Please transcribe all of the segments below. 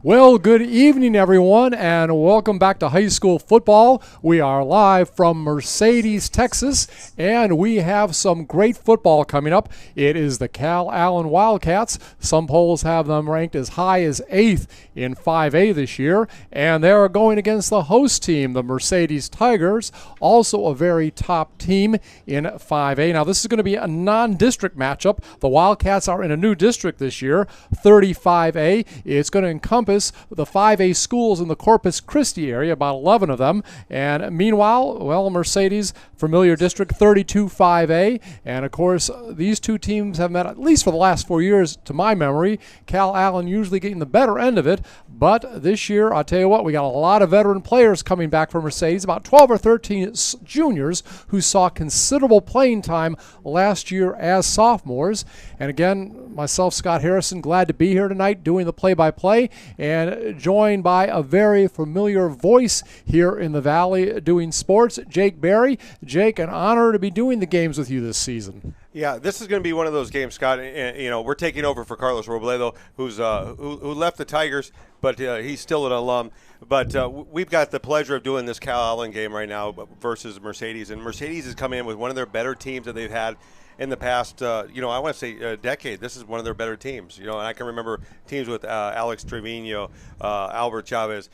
Well, good evening, everyone, and welcome back to high school football. We are live from Mercedes, Texas, and we have some great football coming up. It is the Calallen Wildcats. Some polls have them ranked as high as 8th in 5A this year, and they are going against the host team, the Mercedes Tigers, also a very top team in 5A. Now, this is going to be a non-district matchup. The Wildcats are in a new district this year, 35A. It's going to encompass the 5A schools in the Corpus Christi area, about 11 of them. And meanwhile, well, Mercedes, familiar district, 32-5A. And of course, these two teams have met at least for the last 4 years, to my memory. Calallen usually getting the better end of it. But this year, I'll tell you what, we got a lot of veteran players coming back from Mercedes, about 12 or 13 juniors who saw considerable playing time last year as sophomores. And again, myself, Scott Harrison, glad to be here tonight doing the play-by-play, and joined by a very familiar voice here in the Valley doing sports, Jake Berry. Jake, an honor to be doing the games with you this season. Yeah, this is going to be one of those games, Scott. We're taking over for Carlos Robledo, who left the Tigers, but he's still an alum. But we've got the pleasure of doing this Calallen game right now versus Mercedes, and Mercedes is coming in with one of their better teams that they've had in the past, I want to say a decade. This is one of their better teams. And I can remember teams with Alex Trevino, Albert Chavez.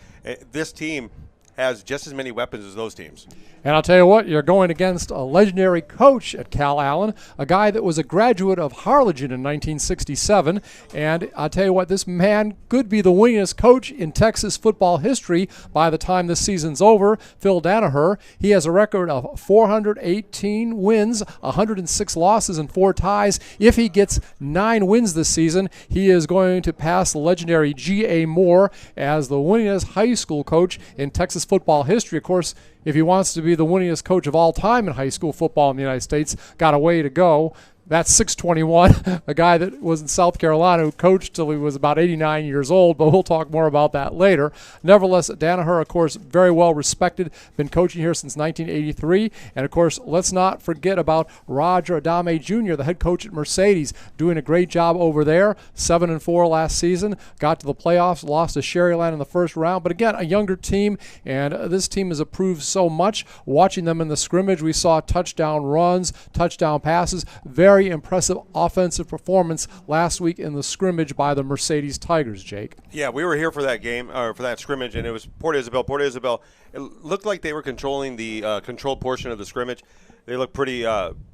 This team has just as many weapons as those teams. And I'll tell you what, you're going against a legendary coach at Calallen, a guy that was a graduate of Harlingen in 1967. And I'll tell you what, this man could be the winningest coach in Texas football history by the time this season's over. Phil Danaher, he has a record of 418 wins, 106 losses, and 4 ties. If he gets 9 wins this season, he is going to pass the legendary G.A. Moore as the winningest high school coach in Texas football history. Of course, if he wants to be the winningest coach of all time in high school football in the United States, got a way to go. That's 621, a guy that was in South Carolina who coached till he was about 89 years old, but we'll talk more about that later. Nevertheless, Danaher, of course, very well respected, been coaching here since 1983. And, of course, let's not forget about Roger Adame Jr., the head coach at Mercedes, doing a great job over there. 7-4 last season, got to the playoffs, lost to Sherryland in the first round. But, again, a younger team, and this team has improved so much. Watching them in the scrimmage, we saw touchdown runs, touchdown passes, very impressive offensive performance last week in the scrimmage by the Mercedes Tigers, Jake. Yeah, we were here for that game, or for that scrimmage, and it was Port Isabel. Port Isabel, it looked like they were controlling the controlled portion of the scrimmage. They looked pretty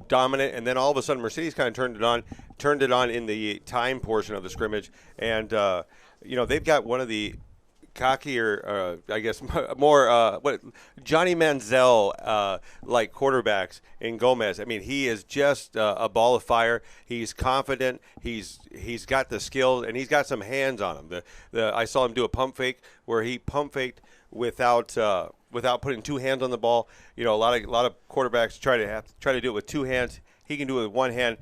dominant, and then all of a sudden Mercedes kind of turned it on in the time portion of the scrimmage. And, they've got one of the cockier, I guess, more Johnny Manziel like quarterbacks in Gomez. I mean, he is just a ball of fire. He's confident. He's got the skills, and he's got some hands on him. I saw him do a pump fake where he pump faked without putting 2 hands on the ball. A lot of quarterbacks try to do it with 2 hands. He can do it with 1 hand.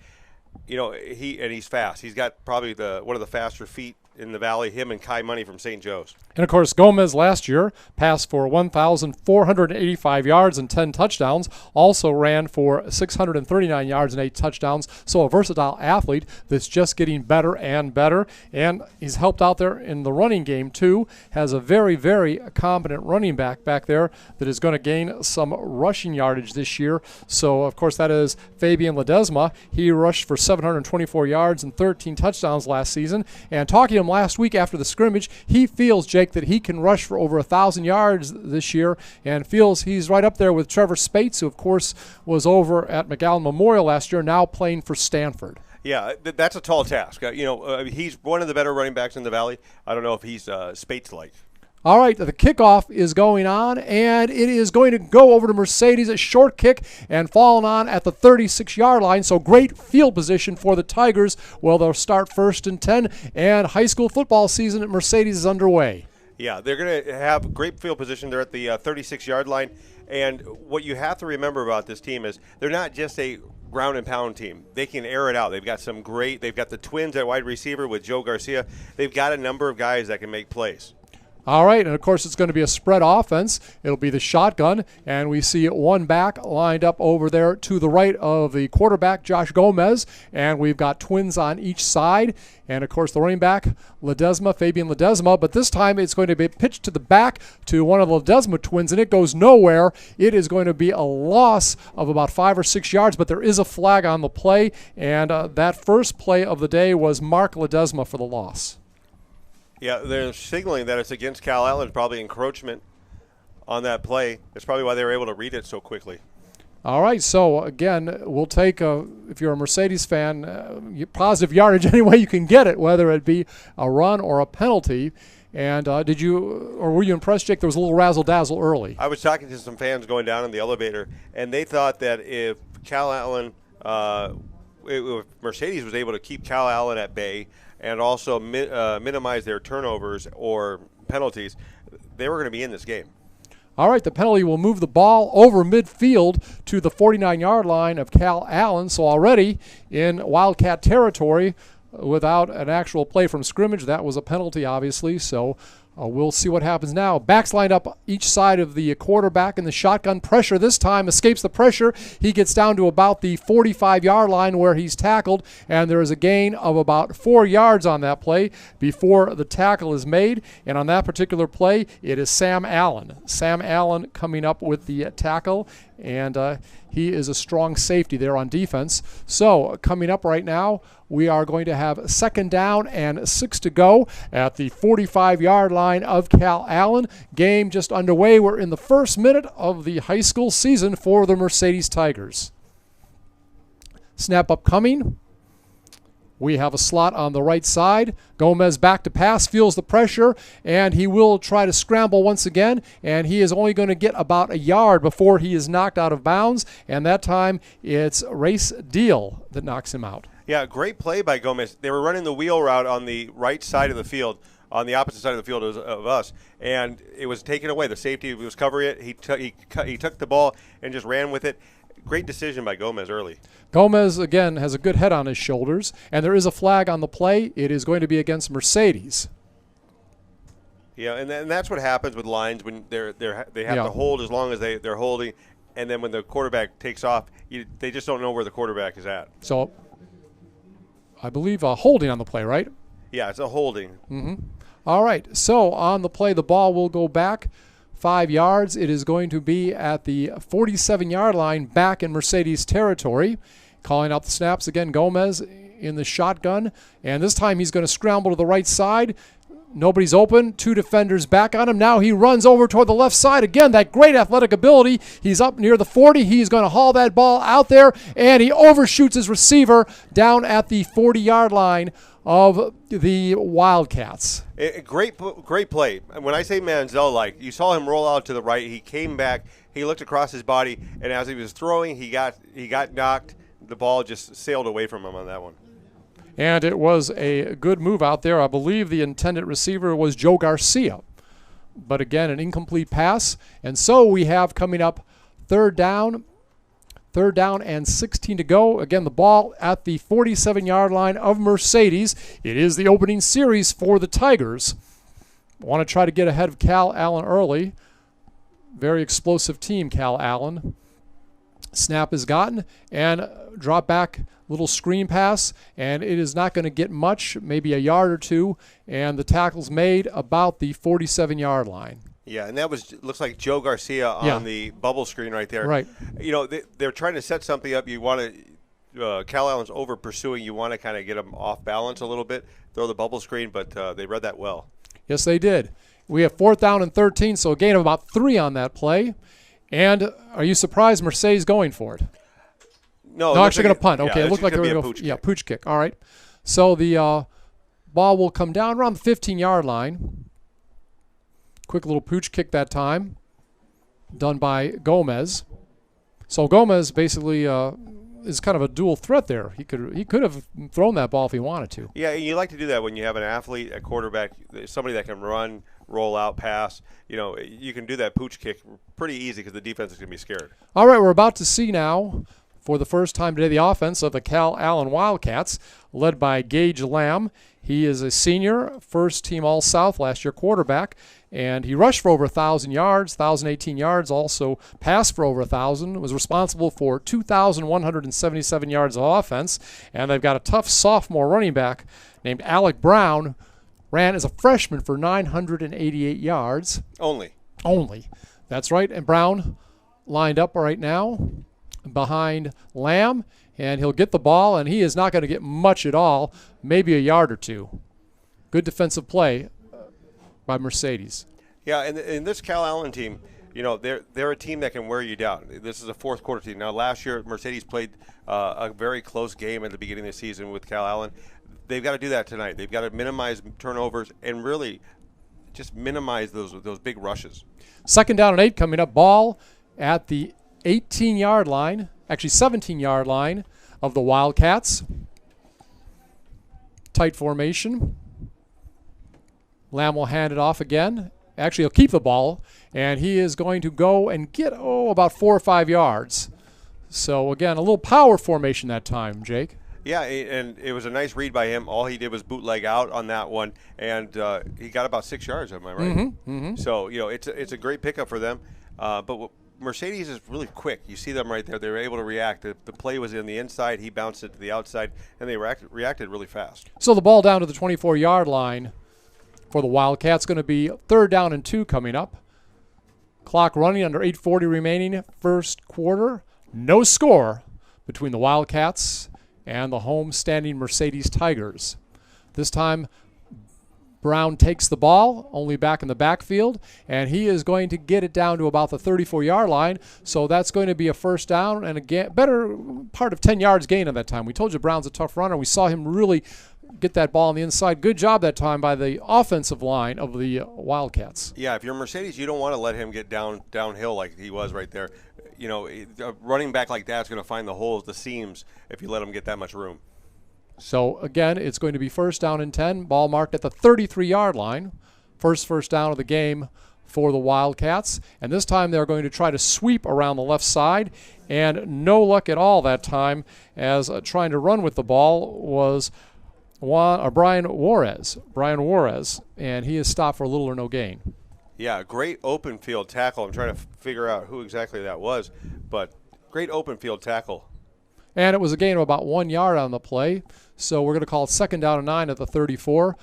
He's fast. He's got probably one of the faster feet in the Valley, him and Kai Money from St. Joe's. And, of course, Gomez last year passed for 1,485 yards and 10 touchdowns, also ran for 639 yards and 8 touchdowns. So a versatile athlete that's just getting better and better. And he's helped out there in the running game, too. Has a very, very competent running back there that is going to gain some rushing yardage this year. So, of course, that is Fabian Ledesma. He rushed for 724 yards and 13 touchdowns last season. And talking to him last week after the scrimmage, he feels, Jake, that he can rush for over 1,000 yards this year, and feels he's right up there with Trevor Spates, who, of course, was over at McAllen Memorial last year, now playing for Stanford. Yeah, that's a tall task. He's one of the better running backs in the Valley. I don't know if he's Spates-like. All right, the kickoff is going on, and it is going to go over to Mercedes, a short kick, and falling on at the 36-yard line. So great field position for the Tigers. Well, they'll start 1st and 10, and high school football season at Mercedes is underway. Yeah, they're going to have great field position. They're at the 36-yard line. And what you have to remember about this team is they're not just a ground and pound team. They can air it out. They've got they've got the twins at wide receiver with Joe Garcia. They've got a number of guys that can make plays. All right, and of course it's going to be a spread offense. It'll be the shotgun, and we see one back lined up over there to the right of the quarterback, Josh Gomez, and we've got twins on each side. And, of course, the running back, Fabian Ledesma, but this time it's going to be pitched to the back to one of the Ledesma twins, and it goes nowhere. It is going to be a loss of about 5 or 6 yards, but there is a flag on the play, and that first play of the day was Mark Ledesma for the loss. Yeah, they're signaling that it's against Calallen, probably encroachment on that play. That's probably why they were able to read it so quickly. All right, so again, we'll take, if you're a Mercedes fan, positive yardage any way you can get it, whether it be a run or a penalty. And were you impressed, Jake? There was a little razzle-dazzle early. I was talking to some fans going down in the elevator, and they thought that if Calallen, if Mercedes was able to keep Calallen at bay and also minimize their turnovers or penalties, they were going to be in this game. All right, the penalty will move the ball over midfield to the 49-yard line of Calallen. So already in Wildcat territory without an actual play from scrimmage. That was a penalty, obviously, so we'll see what happens now. Backs lined up each side of the quarterback in the shotgun. Pressure this time, escapes the pressure. He gets down to about the 45-yard line where he's tackled, and there is a gain of about 4 yards on that play before the tackle is made. And on that particular play, it is Sam Allen. Sam Allen coming up with the tackle, and he is a strong safety there on defense. So coming up right now, we are going to have 2nd down and 6 to go at the 45-yard line of Calallen. Game just underway. We're in the first minute of the high school season for the Mercedes Tigers. Snap upcoming. We have a slot on the right side. Gomez back to pass, feels the pressure, and he will try to scramble once again, and he is only going to get about a yard before he is knocked out of bounds, and that time it's Race Deal that knocks him out. Yeah, great play by Gomez. They were running the wheel route on the right side of the field, on the opposite side of the field of us, and it was taken away. The safety was covering it. He took the ball and just ran with it. Great decision by Gomez early. Gomez, again, has a good head on his shoulders, and there is a flag on the play. It is going to be against Mercedes. Yeah, and that's what happens with lines when they have to hold as long as they're holding, and then when the quarterback takes off, they just don't know where the quarterback is at. So I believe holding on the play, right? Yeah, it's a holding. Mm-hmm. All right, so on the play, the ball will go back 5 yards. It is going to be at the 47-yard line back in Mercedes territory. Calling out the snaps again, Gomez in the shotgun. And this time he's going to scramble to the right side. Nobody's open. 2 defenders back on him. Now he runs over toward the left side. Again, that great athletic ability. He's up near the 40. He's going to haul that ball out there, and he overshoots his receiver down at the 40-yard line of the Wildcats. Great play. When I say Manziel-like, you saw him roll out to the right. He came back. He looked across his body, and as he was throwing, he got knocked. The ball just sailed away from him on that one. And it was a good move out there. I believe the intended receiver was Joe Garcia. But again, an incomplete pass. And so we have coming up third down and 16 to go. Again, the ball at the 47-yard line of Mercedes. It is the opening series for the Tigers. Want to try to get ahead of Calallen early. Very explosive team, Calallen. Snap is gotten, and drop back, little screen pass, and it is not going to get much, maybe a yard or two, and the tackle's made about the 47-yard line. Yeah, and that looks like Joe Garcia on the bubble screen right there. Right. You know, they're trying to set something up. You want to Calallen's over pursuing. You want to kind of get them off balance a little bit, throw the bubble screen, but they read that well. Yes, they did. We have 4th down and 13, so a gain of about 3 on that play. And are you surprised Mercedes going for it? No, actually going to punt. Okay, yeah, it looked like they were going to go. Yeah, pooch kick. All right. So the ball will come down around the 15-yard line. Quick little pooch kick that time, done by Gomez. So Gomez basically is kind of a dual threat there. He could have thrown that ball if he wanted to. Yeah, you like to do that when you have an athlete, a quarterback, somebody that can run, roll out, pass. You know, you can do that pooch kick pretty easy because the defense is going to be scared. All right, we're about to see now, for the first time today, the offense of the Calallen Wildcats, led by Gage Lamb. He is a senior, first-team All-South last year quarterback. And he rushed for over 1,000 yards, 1,018 yards, also passed for over 1,000, was responsible for 2,177 yards of offense. And they've got a tough sophomore running back named Alec Brown, ran as a freshman for 988 yards. Only. That's right. And Brown lined up right now behind Lamb, and he'll get the ball, and he is not going to get much at all, maybe a yard or two. Good defensive play by Mercedes. Yeah, and this Calallen team, you know, they're a team that can wear you down. This is a fourth quarter team. Now, last year, Mercedes played a very close game at the beginning of the season with Calallen. They've got to do that tonight. They've got to minimize turnovers and really just minimize those big rushes. 2nd down and 8 coming up. Ball at the 18-yard line, actually 17-yard line of the Wildcats. Tight formation. Lamb will hand it off again. Actually, he'll keep the ball, and he is going to go and get, about 4 or 5 yards. So, again, a little power formation that time, Jake. Yeah, and it was a nice read by him. All he did was bootleg out on that one, and he got about 6 yards, am I right? Mm-hmm. So, you know, it's a great pickup for them. But Mercedes is really quick. You see them right there. They were able to react. The play was in the inside. He bounced it to the outside, and they reacted really fast. So the ball down to the 24-yard line for the Wildcats. Going to be 3rd down and 2 coming up. Clock running, under 8:40 remaining, first quarter. No score between the Wildcats and the home-standing Mercedes Tigers. This time, Brown takes the ball, only back in the backfield, and he is going to get it down to about the 34-yard line. So that's going to be a first down and a better part of 10 yards gain at that time. We told you Brown's a tough runner. We saw him really get that ball on the inside. Good job that time by the offensive line of the Wildcats. Yeah, if you're Mercedes, you don't want to let him get downhill like he was right there. You know, a running back like that's going to find the holes, the seams, if you let him get that much room. So, again, it's going to be 1st down and 10. Ball marked at the 33-yard line. First down of the game for the Wildcats. And this time they're going to try to sweep around the left side. And no luck at all that time, as trying to run with the ball was Brian Juarez. And he is stopped for little or no gain. Yeah, great open field tackle. I'm trying to figure out who exactly that was, but great open field tackle. And it was a gain of about 1 yard on the play. So we're going to call it 2nd down and 9 at the 34.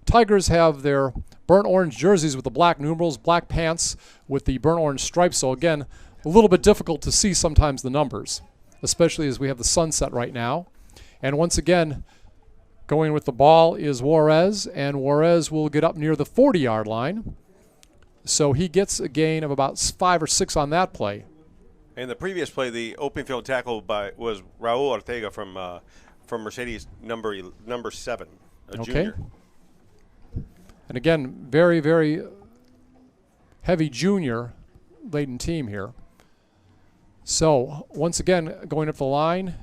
Tigers have their burnt orange jerseys with the black numerals, black pants with the burnt orange stripes. So, again, a little bit difficult to see sometimes the numbers, especially as we have the sunset right now. And once again, going with the ball is Juarez, and Juarez will get up near the 40-yard line. So he gets a gain of about 5 or 6 on that play. And the previous play, the open field tackle was Raul Ortega from Mercedes, number 7, a junior. And again, very, very heavy junior laden team here. So once again, going up the line,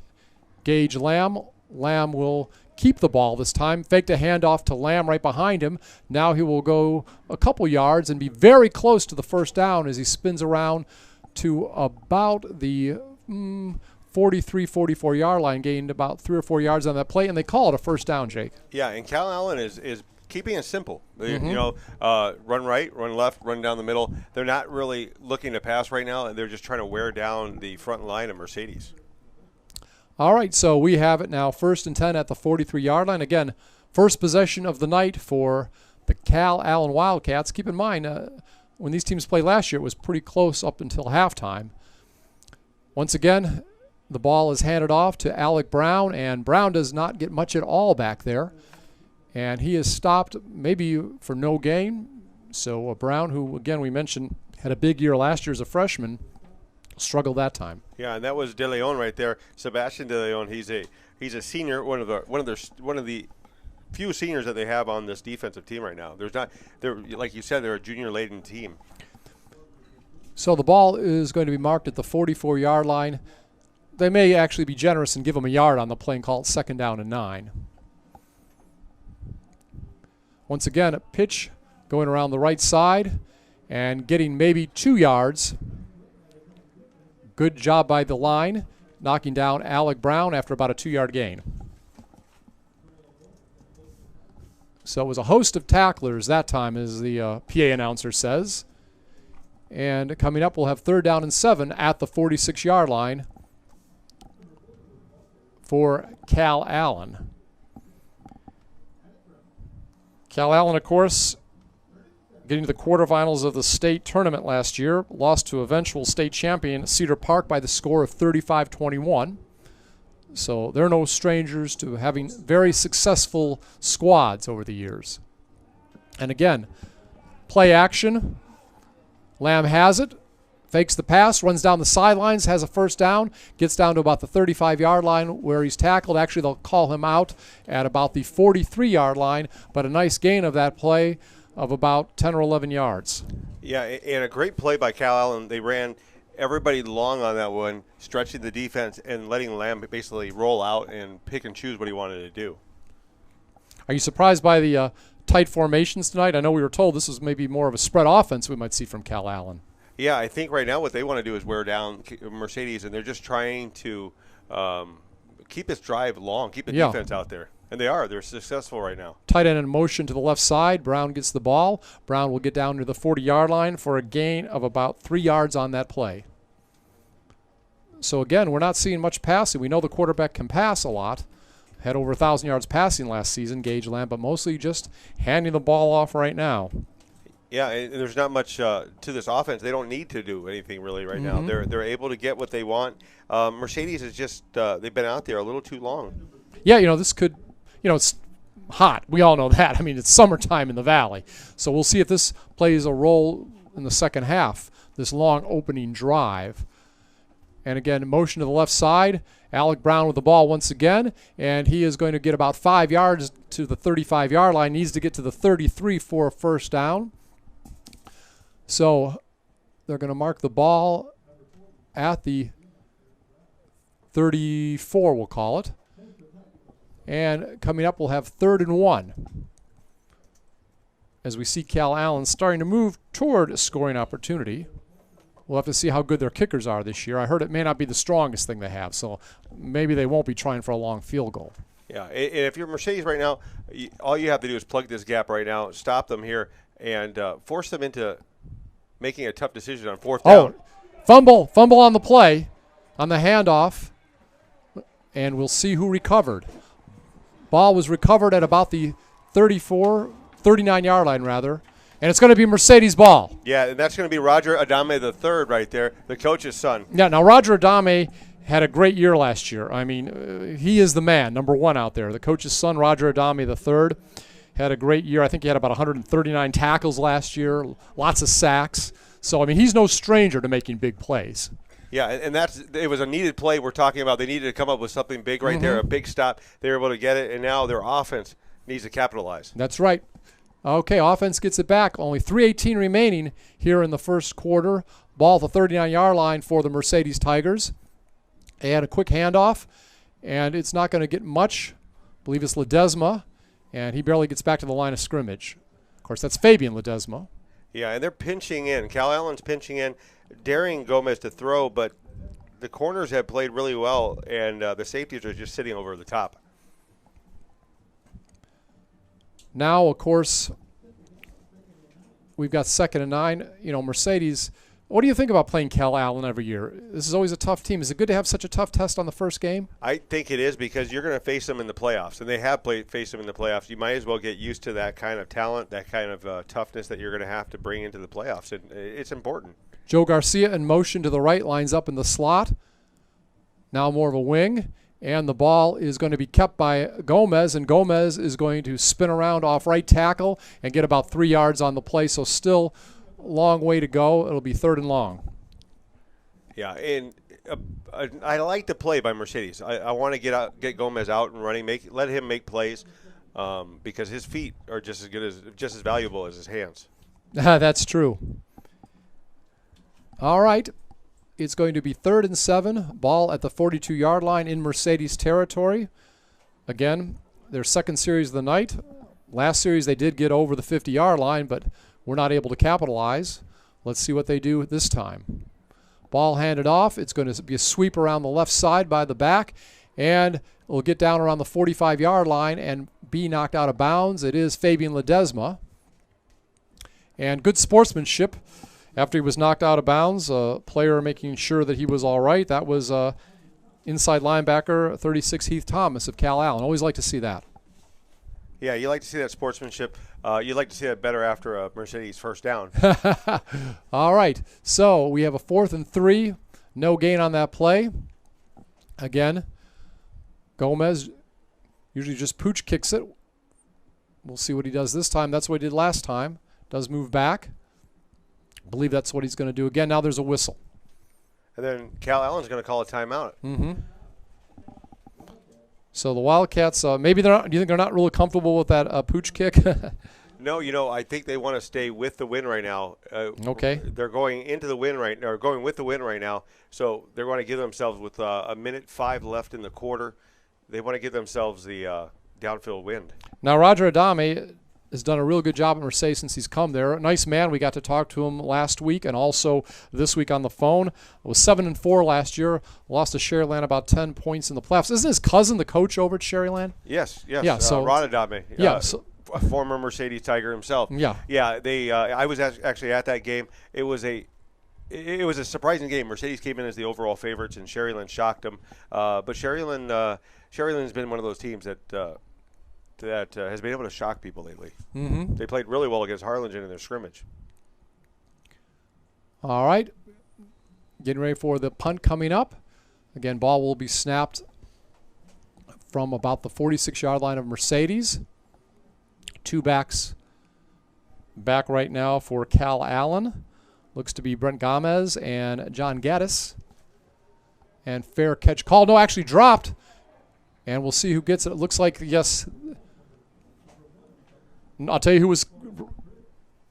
Gage Lamb. Lamb will keep the ball this time. Faked a handoff to Lamb right behind him. Now he will go a couple yards and be very close to the first down as he spins around to about the 43, 44-yard line, gained about 3 or 4 yards on that play, and they call it a first down, Jake. Yeah, and Calallen is keeping it simple. You know, run right, run left, run down the middle. They're not really looking to pass right now, and they're just trying to wear down the front line of Mercedes. All right, so we have it now 1st and 10 at the 43-yard line. Again, first possession of the night for the Calallen Wildcats. Keep in mind, when these teams played last year, it was pretty close up until halftime. Once again, the ball is handed off to Alec Brown, and Brown does not get much at all back there. And he is stopped maybe for no gain. So Brown, who, again, we mentioned had a big year last year as a freshman, struggled that time. Yeah, and that was De Leon right there. Sebastian De Leon. He's a senior, one of the few seniors that they have on this defensive team right now. They're like you said, they're a junior laden team. So the ball is going to be marked at the 44-yard line. They may actually be generous and give them a yard on the play and call it 2nd down and 9. Once again, a pitch going around the right side and getting maybe 2 yards. Good job by the line, knocking down Alec Brown after about a 2-yard gain. So it was a host of tacklers that time, as the PA announcer says. And coming up, we'll have 3rd down and 7 at the 46-yard line for Calallen. Calallen, of course, getting to the quarterfinals of the state tournament last year, lost to eventual state champion Cedar Park by the score of 35-21. So they're no strangers to having very successful squads over the years. And again, play action. Lamb has it, fakes the pass, runs down the sidelines, has a 1st down, gets down to about the 35-yard line where he's tackled. Actually, they'll call him out at about the 43-yard line, but a nice gain of that play of about 10 or 11 yards. Yeah, and a great play by Calallen. They ran everybody long on that one, stretching the defense and letting Lamb basically roll out and pick and choose what he wanted to do. Are you surprised by the tight formations tonight? I know we were told this was maybe more of a spread offense we might see from Calallen. Yeah, I think right now what they want to do is wear down Mercedes, and they're just trying to keep this drive long, keep the defense out there. And they are. They're successful right now. Tight end in motion to the left side. Brown gets the ball. Brown will get down to the 40-yard line for a gain of about 3 yards on that play. So, again, we're not seeing much passing. We know the quarterback can pass a lot. Had over 1,000 yards passing last season, Gage Lamb, but mostly just handing the ball off right now. Yeah, and there's not much to this offense. They don't need to do anything really right now. They're able to get what they want. Mercedes is just they've been out there a little too long. Yeah, this could – it's hot. We all know that. I mean, it's summertime in the Valley. So we'll see if this plays a role in the second half, this long opening drive. And again, motion to the left side. Alec Brown with the ball once again, and he is going to get about 5 yards to the 35-yard line. Needs to get to the 33 for a 1st down. So they're going to mark the ball at the 34, we'll call it. And coming up, we'll have 3rd and 1. As we see Calallen starting to move toward a scoring opportunity. We'll have to see how good their kickers are this year. I heard it may not be the strongest thing they have, so maybe they won't be trying for a long field goal. Yeah, and if you're Mercedes right now, all you have to do is plug this gap right now, stop them here, and force them into making a tough decision on 4th down. Fumble on the play, on the handoff, and we'll see who recovered. Ball was recovered at about the 39-yard line, rather. And it's going to be Mercedes ball. Yeah, and that's going to be Roger Adame III right there, the coach's son. Yeah, now Roger Adame had a great year last year. I mean, he is the man, number 1 out there. The coach's son, Roger Adame III, had a great year. I think he had about 139 tackles last year, lots of sacks. So, I mean, he's no stranger to making big plays. Yeah, and it was a needed play we're talking about. They needed to come up with something big right there, a big stop. They were able to get it, and now their offense needs to capitalize. That's right. Okay, offense gets it back. Only 3:18 remaining here in the first quarter. Ball at the 39-yard line for the Mercedes Tigers. And a quick handoff, and it's not going to get much. I believe it's Ledesma, and he barely gets back to the line of scrimmage. Of course, that's Fabian Ledesma. Yeah, and they're pinching in. Calallen's pinching in, daring Gomez to throw, but the corners have played really well, and the safeties are just sitting over the top. Now, of course, we've got 2nd and 9. Mercedes, what do you think about playing Calallen every year? This is always a tough team. Is it good to have such a tough test on the first game? I think it is, because you're going to face them in the playoffs, and they have faced them in the playoffs. You might as well get used to that kind of talent, that kind of toughness that you're going to have to bring into the playoffs. It's important. Joe Garcia in motion to the right, lines up in the slot. Now more of a wing. And the ball is going to be kept by Gomez, and Gomez is going to spin around off right tackle and get about 3 yards on the play. So still a long way to go. It'll be 3rd and long. Yeah, and I like the play by Mercedes. I want to get Gomez out and running, let him make plays, because his feet are just as valuable as his hands. That's true. All right. It's going to be 3rd and 7, ball at the 42-yard line in Mercedes territory. Again, their second series of the night. Last series they did get over the 50-yard line, but were not able to capitalize. Let's see what they do this time. Ball handed off. It's going to be a sweep around the left side by the back, and it'll get down around the 45-yard line and be knocked out of bounds. It is Fabian Ledesma. And good sportsmanship after he was knocked out of bounds. A player making sure that he was all right. That was inside linebacker 36 Heath Thomas of Calallen. Always like to see that. Yeah, you like to see that sportsmanship. You like to see that better after a Mercedes first down. All right, so we have a 4th and 3. No gain on that play. Again, Gomez usually just pooch kicks it. We'll see what he does this time. That's what he did last time. Does move back. I believe that's what he's going to do again. Now there's a whistle. And then Calallen's going to call a timeout. Mm-hmm. So the Wildcats, maybe they're not. Do you think they're not really comfortable with that pooch kick? No, I think they want to stay with the win right now. Okay. They're going into the win right now, or going with the win right now. So they're going to give themselves with 1:05 left in the quarter. They want to give themselves the downfield wind. Now Roger Adame has done a real good job at Mercedes since he's come there. A nice man. We got to talk to him last week and also this week on the phone. It was 7-4 last year. Lost to Sherryland about 10 points in the playoffs. Isn't his cousin the coach over at Sherryland? Yes. Yeah. So Ron Adame. Yeah. So, a former Mercedes Tiger himself. Yeah. Yeah. They. I was actually at that game. It was a surprising game. Mercedes came in as the overall favorites, and Sherryland shocked them. But Sherryland's been one of those teams that has been able to shock people lately. Mm-hmm. They played really well against Harlingen in their scrimmage. All right. Getting ready for the punt coming up. Again, ball will be snapped from about the 46-yard line of Mercedes. 2 backs back right now for Calallen. Looks to be Brent Gomez and John Gaddis. And fair catch call. No, actually dropped. And we'll see who gets it. It looks like, yes. I'll tell you who was.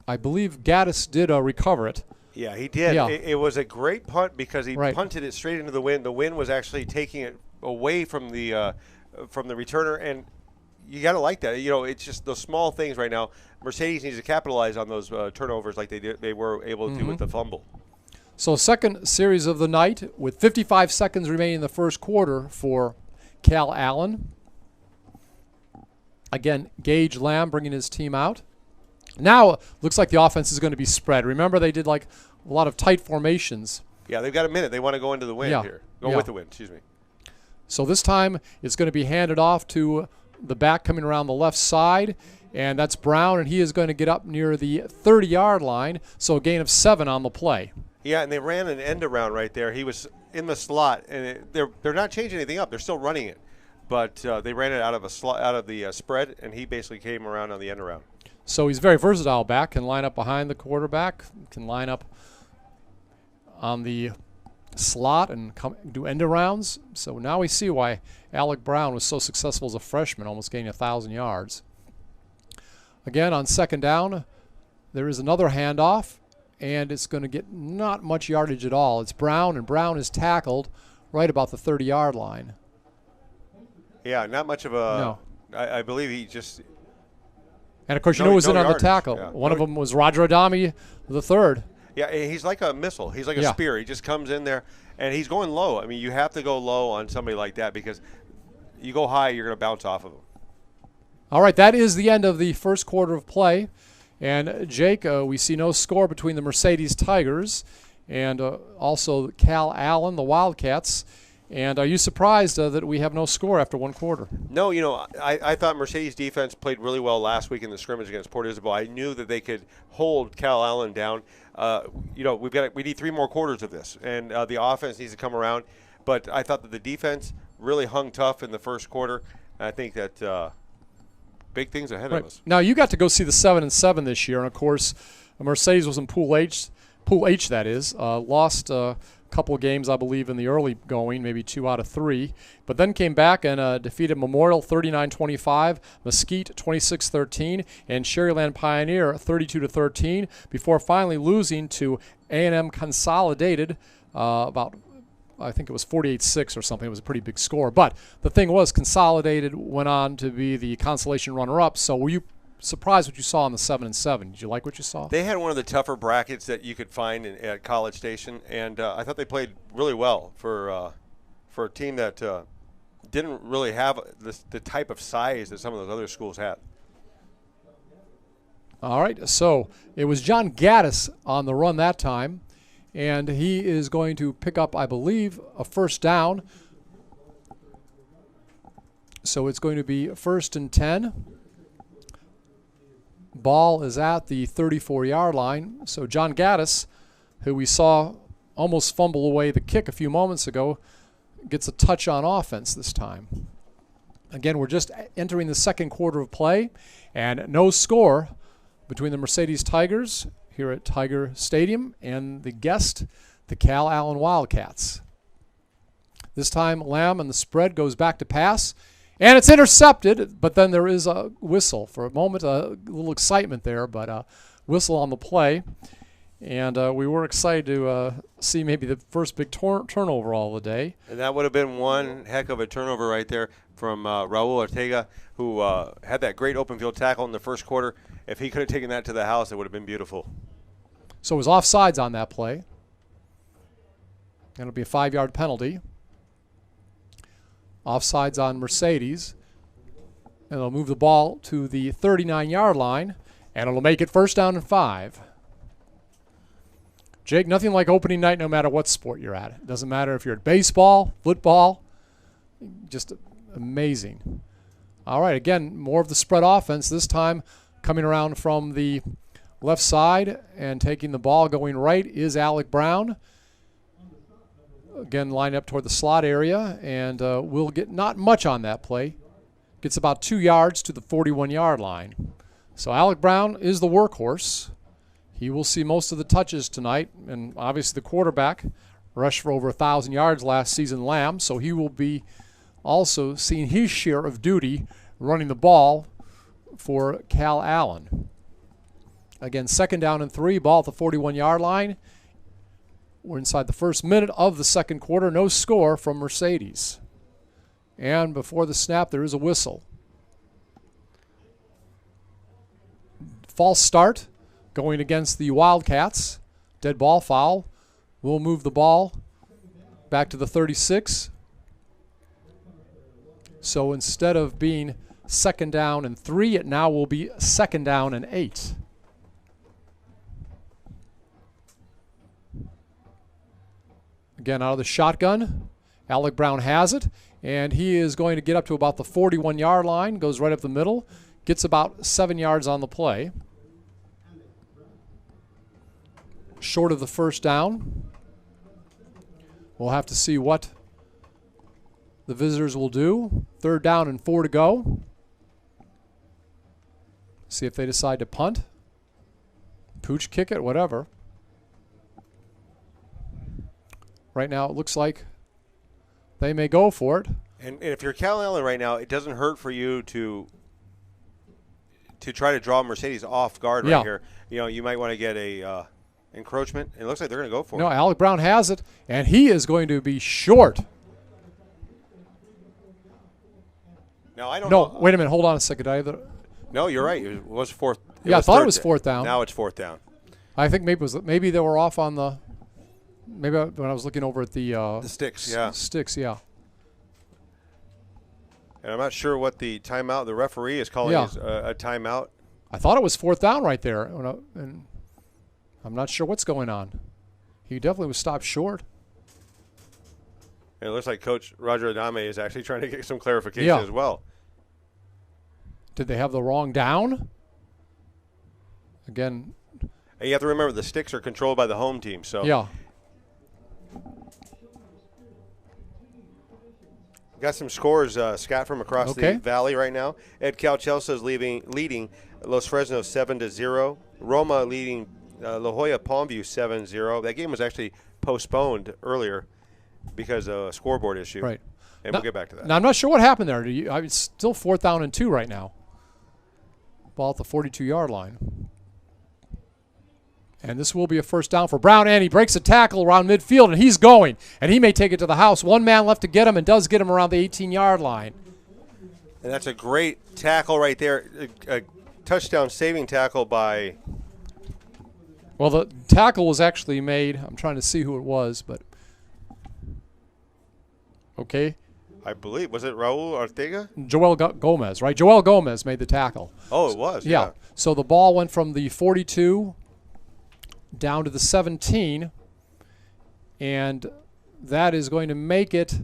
I believe Gaddis did recover it. Yeah, he did. Yeah. It was a great punt because he Right. punted it straight into the wind. The wind was actually taking it away from the returner, and you got to like that. It's just those small things right now. Mercedes needs to capitalize on those turnovers like they were able to with the fumble. So second series of the night with 55 seconds remaining in the first quarter for Calallen. Again, Gage Lamb bringing his team out. Now looks like the offense is going to be spread. Remember, they did like a lot of tight formations. Yeah, they've got a minute. They want to go into the wind here. Go with the wind, excuse me. So this time it's going to be handed off to the back coming around the left side, and that's Brown, and he is going to get up near the 30-yard line, so a gain of 7 on the play. Yeah, and they ran an end around right there. He was in the slot, and they're not changing anything up. They're still running it, but they ran it out of the spread, and he basically came around on the end around. So he's very versatile back, can line up behind the quarterback, can line up on the slot and do end arounds. So now we see why Alec Brown was so successful as a freshman, almost gaining 1,000 yards. Again, on second down, there is another handoff, and it's going to get not much yardage at all. It's Brown, and Brown is tackled right about the 30-yard line. Yeah, not much of a. No. I believe he just. And, of course, who was in on the tackle. Yeah. One of them was Roger Adame, the third. Yeah, he's like a missile. He's like a spear. He just comes in there, and he's going low. I mean, you have to go low on somebody like that because you go high, you're going to bounce off of him. All right, that is the end of the first quarter of play. And, Jake, we see no score between the Mercedes Tigers and also Calallen, the Wildcats. And are you surprised that we have no score after one quarter? No, I thought Mercedes defense played really well last week in the scrimmage against Port Isabel. I knew that they could hold Calallen down. We need 3 more quarters of this, and the offense needs to come around. But I thought that the defense really hung tough in the first quarter. And I think that big things ahead of us. Now you got to go see the 7-7 this year, and of course, Mercedes was in Pool H. Pool H, that is, lost. Couple of games, I believe, in the early going, maybe 2 out of 3, but then came back and defeated Memorial 39-25, Mesquite 26-13, and Sherryland Pioneer 32-13, before finally losing to A&M Consolidated about, I think it was 48-6 or something. It was a pretty big score, but the thing was, Consolidated went on to be the consolation runner-up. So were you surprised what you saw in the 7-7? Did you like what you saw? They had one of the tougher brackets that you could find at College Station, and I thought they played really well for a team that didn't really have the type of size that some of those other schools had. All right, so it was John Gaddis on the run that time, and he is going to pick up, I believe, a first down. So it's going to be 1st and 10. Ball is at the 34-yard line. So John Gaddis, who we saw almost fumble away the kick a few moments ago, gets a touch on offense this time. Again, we're just entering the second quarter of play, and no score between the Mercedes Tigers here at Tiger Stadium and the guest, the Calallen Wildcats. This time, Lamb and the spread goes back to pass, and it's intercepted, but then there is a whistle. For a moment, a little excitement there, but a whistle on the play. And we were excited to see maybe the first big turnover all of the day. And that would have been one heck of a turnover right there from Raul Ortega, who had that great open field tackle in the first quarter. If he could have taken that to the house, it would have been beautiful. So it was offsides on that play. And it'll be a 5-yard penalty. Offsides on Mercedes. And it'll move the ball to the 39-yard line, and it'll make it 1st down and 5. Jake, nothing like opening night no matter what sport you're at. It doesn't matter if you're at baseball, football, just amazing. All right, again, more of the spread offense, this time coming around from the left side and taking the ball going right is Alec Brown. Again, lined up toward the slot area, and we'll get not much on that play. Gets about 2 yards to the 41-yard line. So Alec Brown is the workhorse. He will see most of the touches tonight, and obviously the quarterback rushed for over 1,000 yards last season, Lamb, so he will be also seeing his share of duty running the ball for Calallen. Again, 2nd down and 3, ball at the 41-yard line. We're inside the first minute of the second quarter. No score from Mercedes. And before the snap, there is a whistle. False start going against the Wildcats. Dead ball foul. We'll move the ball back to the 36. So instead of being 2nd down and 3, it now will be 2nd down and 8. Again, out of the shotgun, Alec Brown has it, and he is going to get up to about the 41-yard line, goes right up the middle, gets about 7 yards on the play. Short of the 1st down. We'll have to see what the visitors will do. 3rd down and 4 to go. See if they decide to punt, pooch kick it, whatever. Right now it looks like they may go for it. And if you're Calallen right now, it doesn't hurt for you to try to draw Mercedes off guard right here. You know, you might want to get a encroachment. It looks like they're going to go for it. No, Alec Brown has it, and he is going to be short. No, I don't know. No, wait a minute. Hold on a second. No, you're right. It was 4th. Yeah, I thought it was 4th down. Now it's 4th down. I think maybe they were off on the. Maybe when I was looking over at the sticks, yeah. Sticks, yeah. And I'm not sure what the timeout, the referee is calling is a timeout. I thought it was 4th down right there, and I'm not sure what's going on. He definitely was stopped short. And it looks like Coach Roger Adame is actually trying to get some clarification as well. Did they have the wrong down? Again. And you have to remember the sticks are controlled by the home team. So yeah. Got some scores, Scott, from across the valley right now. Ed Calchelsa is leading Los Fresnos 7-0. Roma leading La Jolla Palmview 7-0. That game was actually postponed earlier because of a scoreboard issue. Right. And we'll get back to that. Now, I'm not sure what happened there. It's still 4th down and 2 right now. Ball at the 42-yard line. And this will be a 1st down for Brown, and he breaks a tackle around midfield, and he's going. And he may take it to the house. One man left to get him, and does get him around the 18-yard line. And that's a great tackle right there. A touchdown saving tackle by... Well, the tackle was actually made. I'm trying to see who it was, but... Okay. I believe. Was it Raul Ortega? Joel Gomez, right? Joel Gomez made the tackle. Oh, it was. Yeah. So the ball went from the 42 down to the 17, and that is going to make it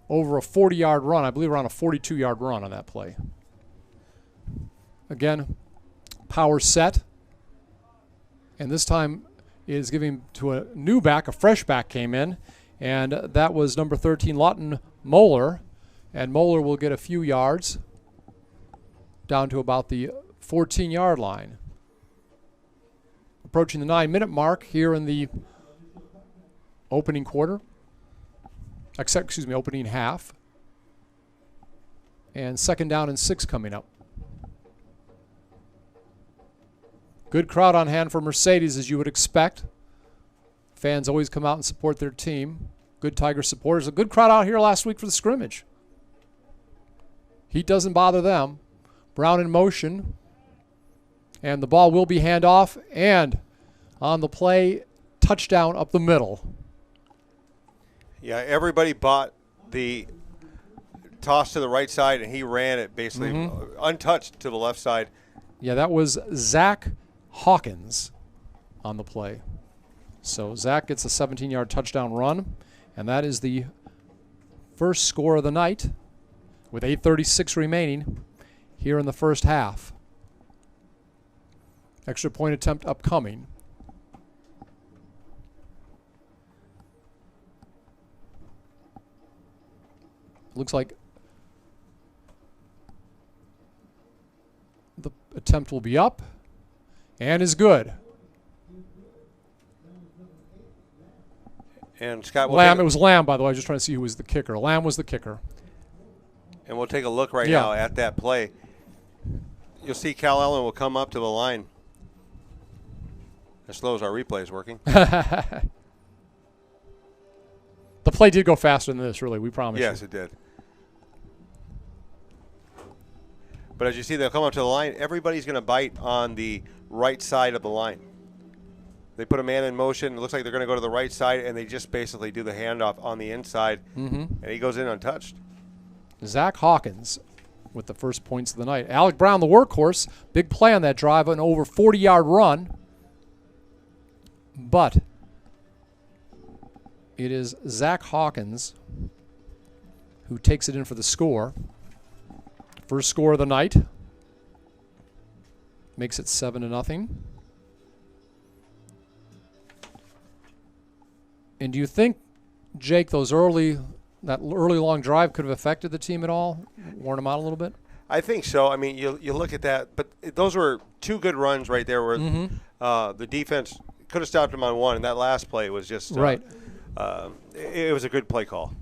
over a 40-yard run. I believe around a 42-yard run on that play. Again, power set, and this time is giving to a new back. A fresh back came in, and that was number 13, Lawton Moeller, and Moeller will get a few yards down to about the 14-yard line. Approaching the 9-minute mark here in the opening quarter. Opening half. And 2nd down and 6 coming up. Good crowd on hand for Mercedes, as you would expect. Fans always come out and support their team. Good Tiger supporters. A good crowd out here last week for the scrimmage. Heat doesn't bother them. Brown in motion. And the ball will be handoff. And on the play, touchdown up the middle. Yeah, everybody bought the toss to the right side, and he ran it basically untouched to the left side. Yeah, that was Zach Hawkins on the play. So Zach gets a 17-yard touchdown run, and that is the first score of the night with 8:36 remaining here in the first half. Extra point attempt upcoming. Looks like the attempt will be up and is good. And Scott, Lamb, it was Lamb, by the way. I was just trying to see who was the kicker. Lamb was the kicker. And we'll take a look right now at that play. You'll see Calallen will come up to the line. As slow as our replay is working. The play did go faster than this, really. We promise you. Yes, it did. But as you see, they'll come up to the line. Everybody's going to bite on the right side of the line. They put a man in motion. It looks like they're going to go to the right side, and they just basically do the handoff on the inside, and he goes in untouched. Zach Hawkins with the first points of the night. Alec Brown, the workhorse. Big play on that drive, an over 40-yard run. But it is Zach Hawkins who takes it in for the score. First score of the night. Makes it 7-0. And do you think, Jake, that early long drive could have affected the team at all? Worn them out a little bit? I think so. I mean, you look at that, but those were two good runs right there where the defense could have stopped him on one, and that last play was just right. It was a good play call.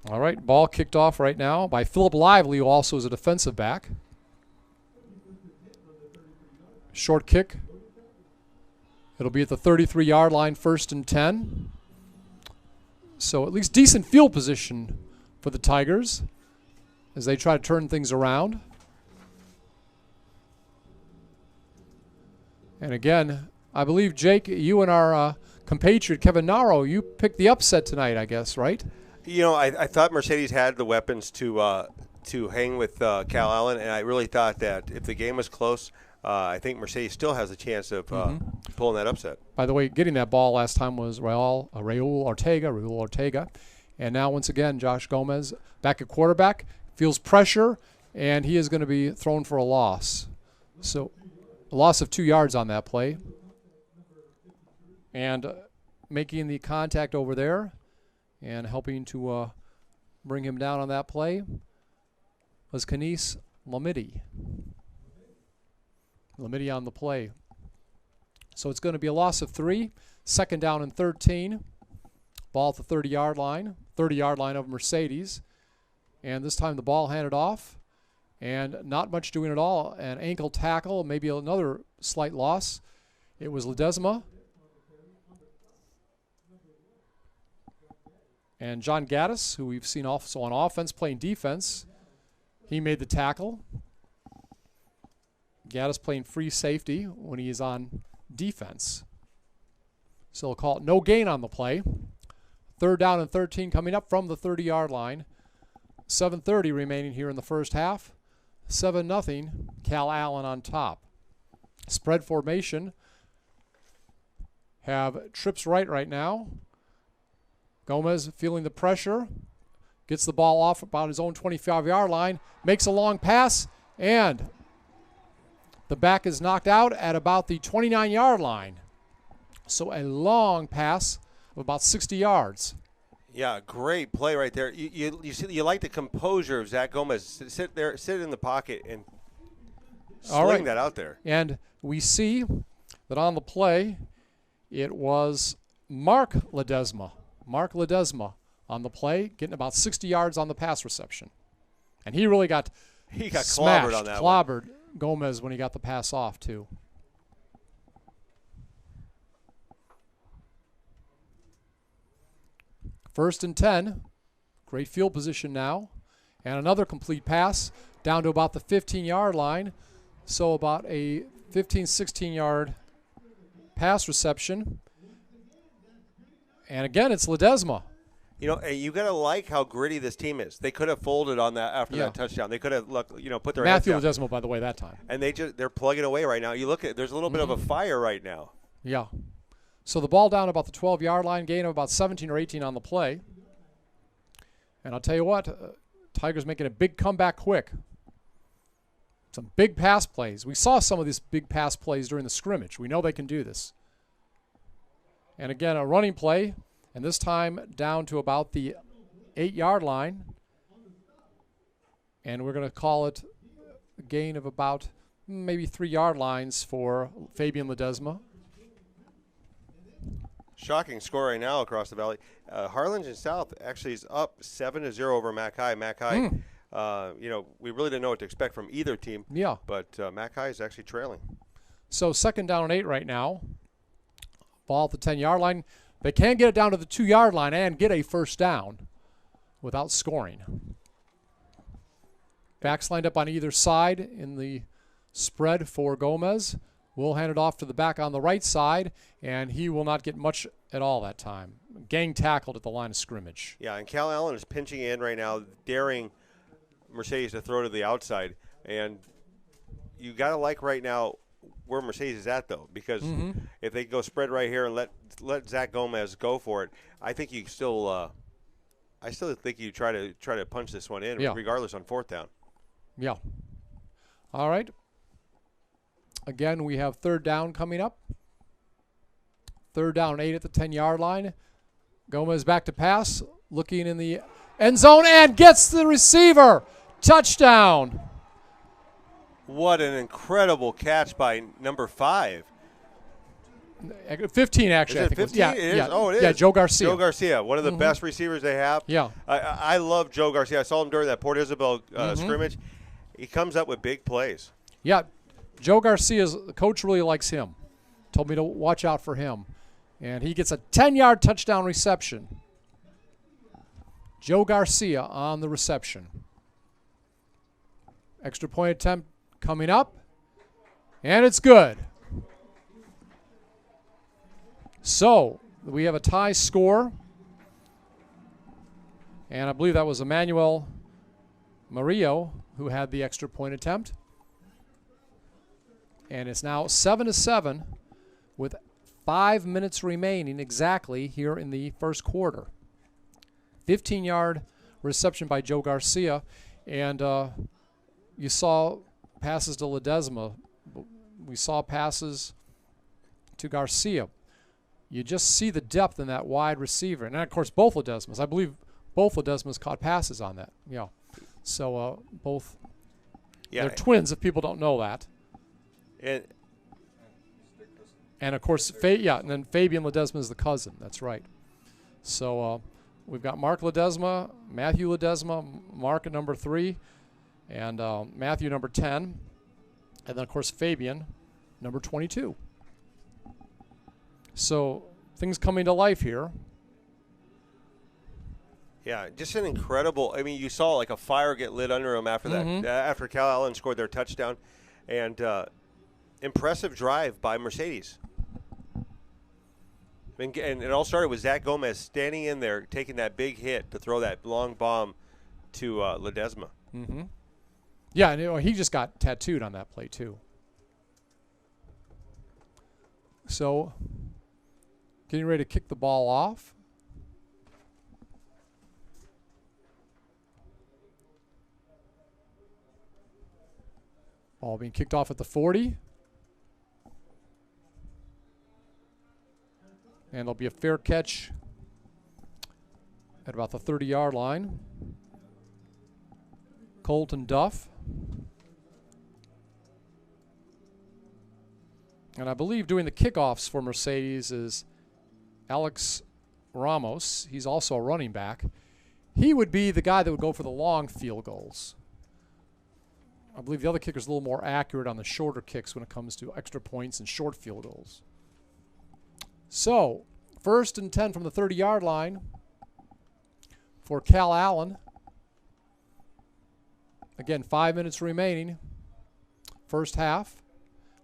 All right, ball kicked off right now by Philip Lively, who also is a defensive back. Short kick. It'll be at the 33-yard line, 1st and 10. So at least decent field position for the Tigers as they try to turn things around. And again, I believe, Jake, you and our compatriot Kevin Naro, you picked the upset tonight, I guess, right? You know, I thought Mercedes had the weapons to hang with Calallen, and I really thought that if the game was close, I think Mercedes still has a chance of pulling that upset. By the way, getting that ball last time was Raul Ortega. And now, once again, Josh Gomez back at quarterback, feels pressure, and he is going to be thrown for a loss. So a loss of 2 yards on that play. And making the contact over there and helping to bring him down on that play was Kanis Lamidi. Lamidi on the play. So it's going to be a loss of 3. 2nd down and 13. Ball at the 30-yard line. 30-yard line of Mercedes. And this time the ball handed off. And not much doing at all. An ankle tackle, maybe another slight loss. It was Ledesma. And John Gaddis, who we've seen also on offense playing defense, he made the tackle. Gaddis playing free safety when he is on defense. So they'll call it no gain on the play. 3rd down and 13 coming up from the 30-yard line. 7:30 remaining here in the first half. 7-0, Calallen on top. Spread formation. Have trips right now. Gomez feeling the pressure. Gets the ball off about his own 25-yard line. Makes a long pass, and the back is knocked out at about the 29-yard line. So a long pass of about 60 yards. Yeah, great play right there. You like the composure of Zach Gomez. Sit in the pocket and sling that out there. And we see that on the play, it was Mark Ledesma. Mark Ledesma on the play, getting about 60 yards on the pass reception. And he really got smashed, clobbered on that clobbered Gomez when he got the pass off, too. First and 10. Great field position now. And another complete pass down to about the 15-yard line. So about a 15, 16-yard pass reception. And again, it's Ledesma. You know, you got to like how gritty this team is. They could have folded on that after that touchdown. They could have, put their heads down. Matthew Ledesma, by the way, that time. And they're plugging away right now. You look at, there's a little bit of a fire right now. Yeah. So the ball down about the 12-yard line, gain of about 17 or 18 on the play. And I'll tell you what, Tigers making a big comeback quick. Some big pass plays. We saw some of these big pass plays during the scrimmage. We know they can do this. And again, a running play, and this time down to about the 8-yard line. And we're going to call it a gain of about maybe 3-yard lines for Fabian Ledesma. Shocking score right now across the valley. Harlingen South actually is up 7-0 over Mac High. Mac High, we really didn't know what to expect from either team. Yeah. But Mac High is actually trailing. So 2nd down and 8 right now. Ball at the 10-yard line. They can get it down to the 2-yard line and get a first down without scoring. Backs lined up on either side in the spread for Gomez. We'll hand it off to the back on the right side, and he will not get much at all that time. Gang tackled at the line of scrimmage. Yeah, and Calallen is pinching in right now, daring Mercedes to throw to the outside. And you got to like right now where Mercedes is at, though, because if they go spread right here and let Zach Gomez go for it, I think you still think you try to punch this one in, regardless on 4th down. Yeah. All right. Again, we have 3rd down coming up. 3rd down and 8 at the 10-yard line. Gomez back to pass, looking in the end zone, and gets the receiver. Touchdown. What an incredible catch by number 5. 15, actually. Is it 15? Yeah, it is? yeah, Oh, it is. Yeah, Joe Garcia. Joe Garcia, one of the best receivers they have. Yeah. I love Joe Garcia. I saw him during that Port Isabel scrimmage. He comes up with big plays. Yeah. Joe Garcia's the coach really likes him. Told me to watch out for him. And he gets a 10-yard touchdown reception. Joe Garcia on the reception. Extra point attempt coming up. And it's good. So we have a tie score. And I believe that was Emmanuel Murillo who had the extra point attempt. And it's now 7-7 with 5 minutes remaining exactly here in the first quarter. 15-yard reception by Joe Garcia. And you saw passes to Ledesma. We saw passes to Garcia. You just see the depth in that wide receiver. And, of course, both Ledesmas. I believe both Ledesmas caught passes on that. Yeah. So both. Yeah. They're twins if people don't know that. And of course, and then Fabian Ledesma is the cousin. That's right. So we've got Mark Ledesma, Matthew Ledesma, Mark at number 3, and Matthew number 10, and then of course Fabian, number 22. So things coming to life here. Yeah, just an incredible. I mean, you saw like a fire get lit under him after that. After Calallen scored their touchdown, and impressive drive by Mercedes. And it all started with Zach Gomez standing in there, taking that big hit to throw that long bomb to Ledesma. Mm-hmm. Yeah, and he just got tattooed on that play too. So, getting ready to kick the ball off. Ball being kicked off at the 40. And there'll be a fair catch at about the 30-yard line. Colton Duff. And I believe doing the kickoffs for Mercedes is Alex Ramos. He's also a running back. He would be the guy that would go for the long field goals. I believe the other kicker's a little more accurate on the shorter kicks when it comes to extra points and short field goals. So, 1st and 10 from the 30-yard line for Calallen. Again, 5 minutes remaining. First half.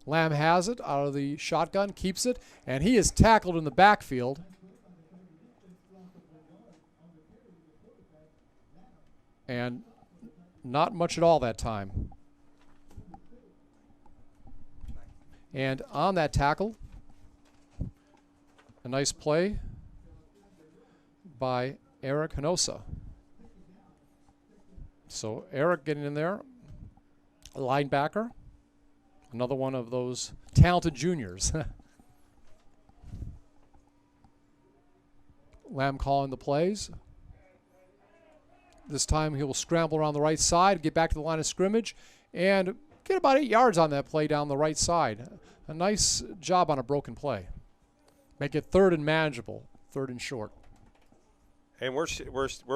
Lamb has it out of the shotgun, keeps it, and he is tackled in the backfield. And not much at all that time. And on that tackle, a nice play by Eric Hinosa. So Eric getting in there, a linebacker, another one of those talented juniors. Lamb calling the plays. This time he will scramble around the right side, get back to the line of scrimmage, and get about 8 yards on that play down the right side. A nice job on a broken play. Make it 3rd and manageable, 3rd and short. And we're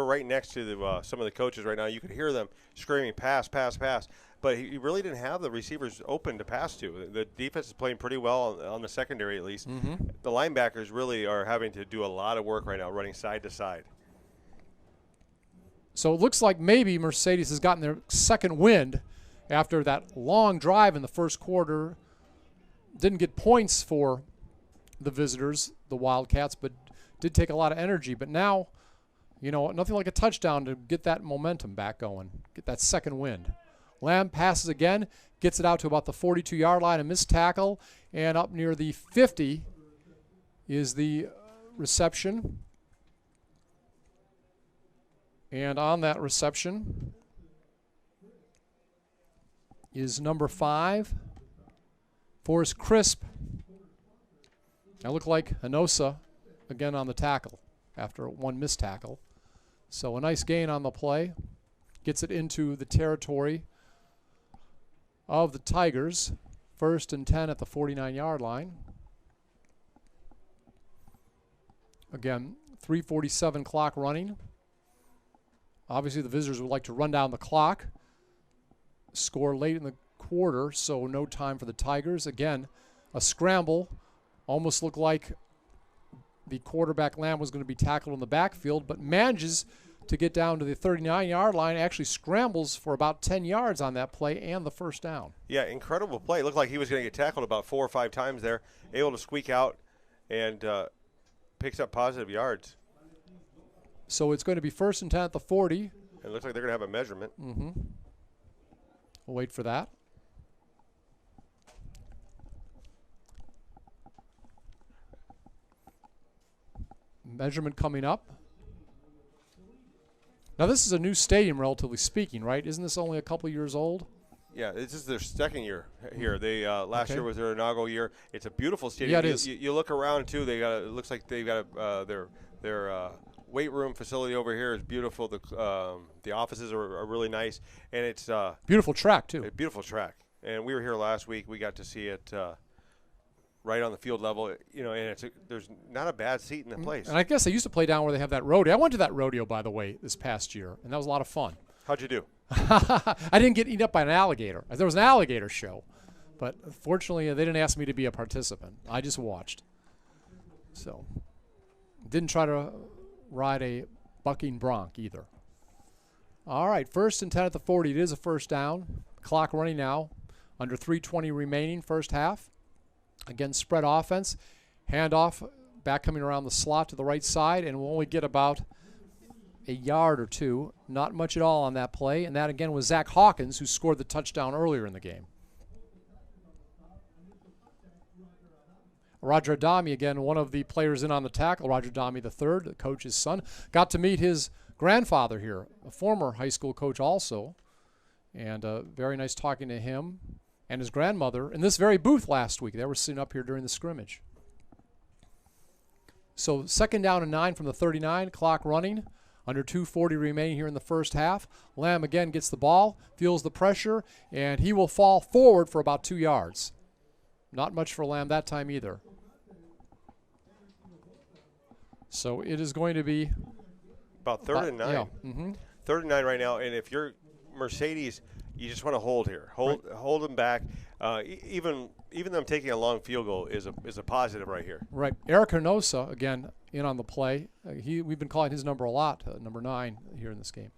right next to some of the coaches right now. You could hear them screaming, pass, pass, pass. But he really didn't have the receivers open to pass to. The defense is playing pretty well on the secondary at least. Mm-hmm. The linebackers really are having to do a lot of work right now, running side to side. So it looks like maybe Mercedes has gotten their second wind after that long drive in the first quarter. Didn't get points for the visitors, the Wildcats, but did take a lot of energy. But now, you know, nothing like a touchdown to get that momentum back going, get that second wind. Lamb passes again, gets it out to about the 42-yard line, a missed tackle, and up near the 50 is the reception. And on that reception is number 5, Forrest Crisp. Now look like Hinosa again on the tackle after one missed tackle. So a nice gain on the play. Gets it into the territory of the Tigers. 1st and 10 at the 49-yard line. Again, 3:47 clock running. Obviously the visitors would like to run down the clock. Score late in the quarter, so no time for the Tigers. Again, a scramble. Almost looked like the quarterback Lamb was going to be tackled in the backfield, but manages to get down to the 39-yard line, actually scrambles for about 10 yards on that play and the first down. Yeah, incredible play. It looked like he was going to get tackled about 4 or 5 times there, able to squeak out and picks up positive yards. So it's going to be 1st and 10 at the 40. It looks like they're going to have a measurement. Mm-hmm. We'll wait for that. Measurement coming up. Now this is a new stadium, relatively speaking, right? Isn't this only a couple years old? Yeah, this is their second year here. They last year was their inaugural year. It's a beautiful stadium. Yeah, it is. You look around too. They got. It looks like they've got their weight room facility over here is beautiful. The offices are really nice, and it's beautiful track too. A beautiful track. And we were here last week. We got to see it right on the field level. You know, and there's not a bad seat in the place. And I guess they used to play down where they have that rodeo. I went to that rodeo, by the way, this past year, and that was a lot of fun. How'd you do? I didn't get eaten up by an alligator. There was an alligator show, but fortunately they didn't ask me to be a participant. I just watched. So didn't try to ride a bucking bronc either. All right, 1st and 10 at the 40. It is a first down. Clock running now. Under 3:20 remaining, first half. Again, spread offense. Handoff back coming around the slot to the right side, and will only get about a yard or two. Not much at all on that play, and that again was Zach Hawkins, who scored the touchdown earlier in the game. Roger Adami, again, one of the players in on the tackle. Roger Adami III, the coach's son. Got to meet his grandfather here, a former high school coach also. And very nice talking to him and his grandmother in this very booth last week. They were sitting up here during the scrimmage. So 2nd down and 9 from the 39, clock running. Under 2:40 remaining here in the first half. Lamb again gets the ball, feels the pressure, and he will fall forward for about 2 yards. Not much for Lamb that time either. So it is going to be about 3rd and 9. Yeah. 3rd and 9 right now, and if you're Mercedes, you just want to hold here. Hold them back. Even them taking a long field goal is a positive right here. Right. Eric Hernosa, again, in on the play. We've been calling his number a lot, number 9 here in this game.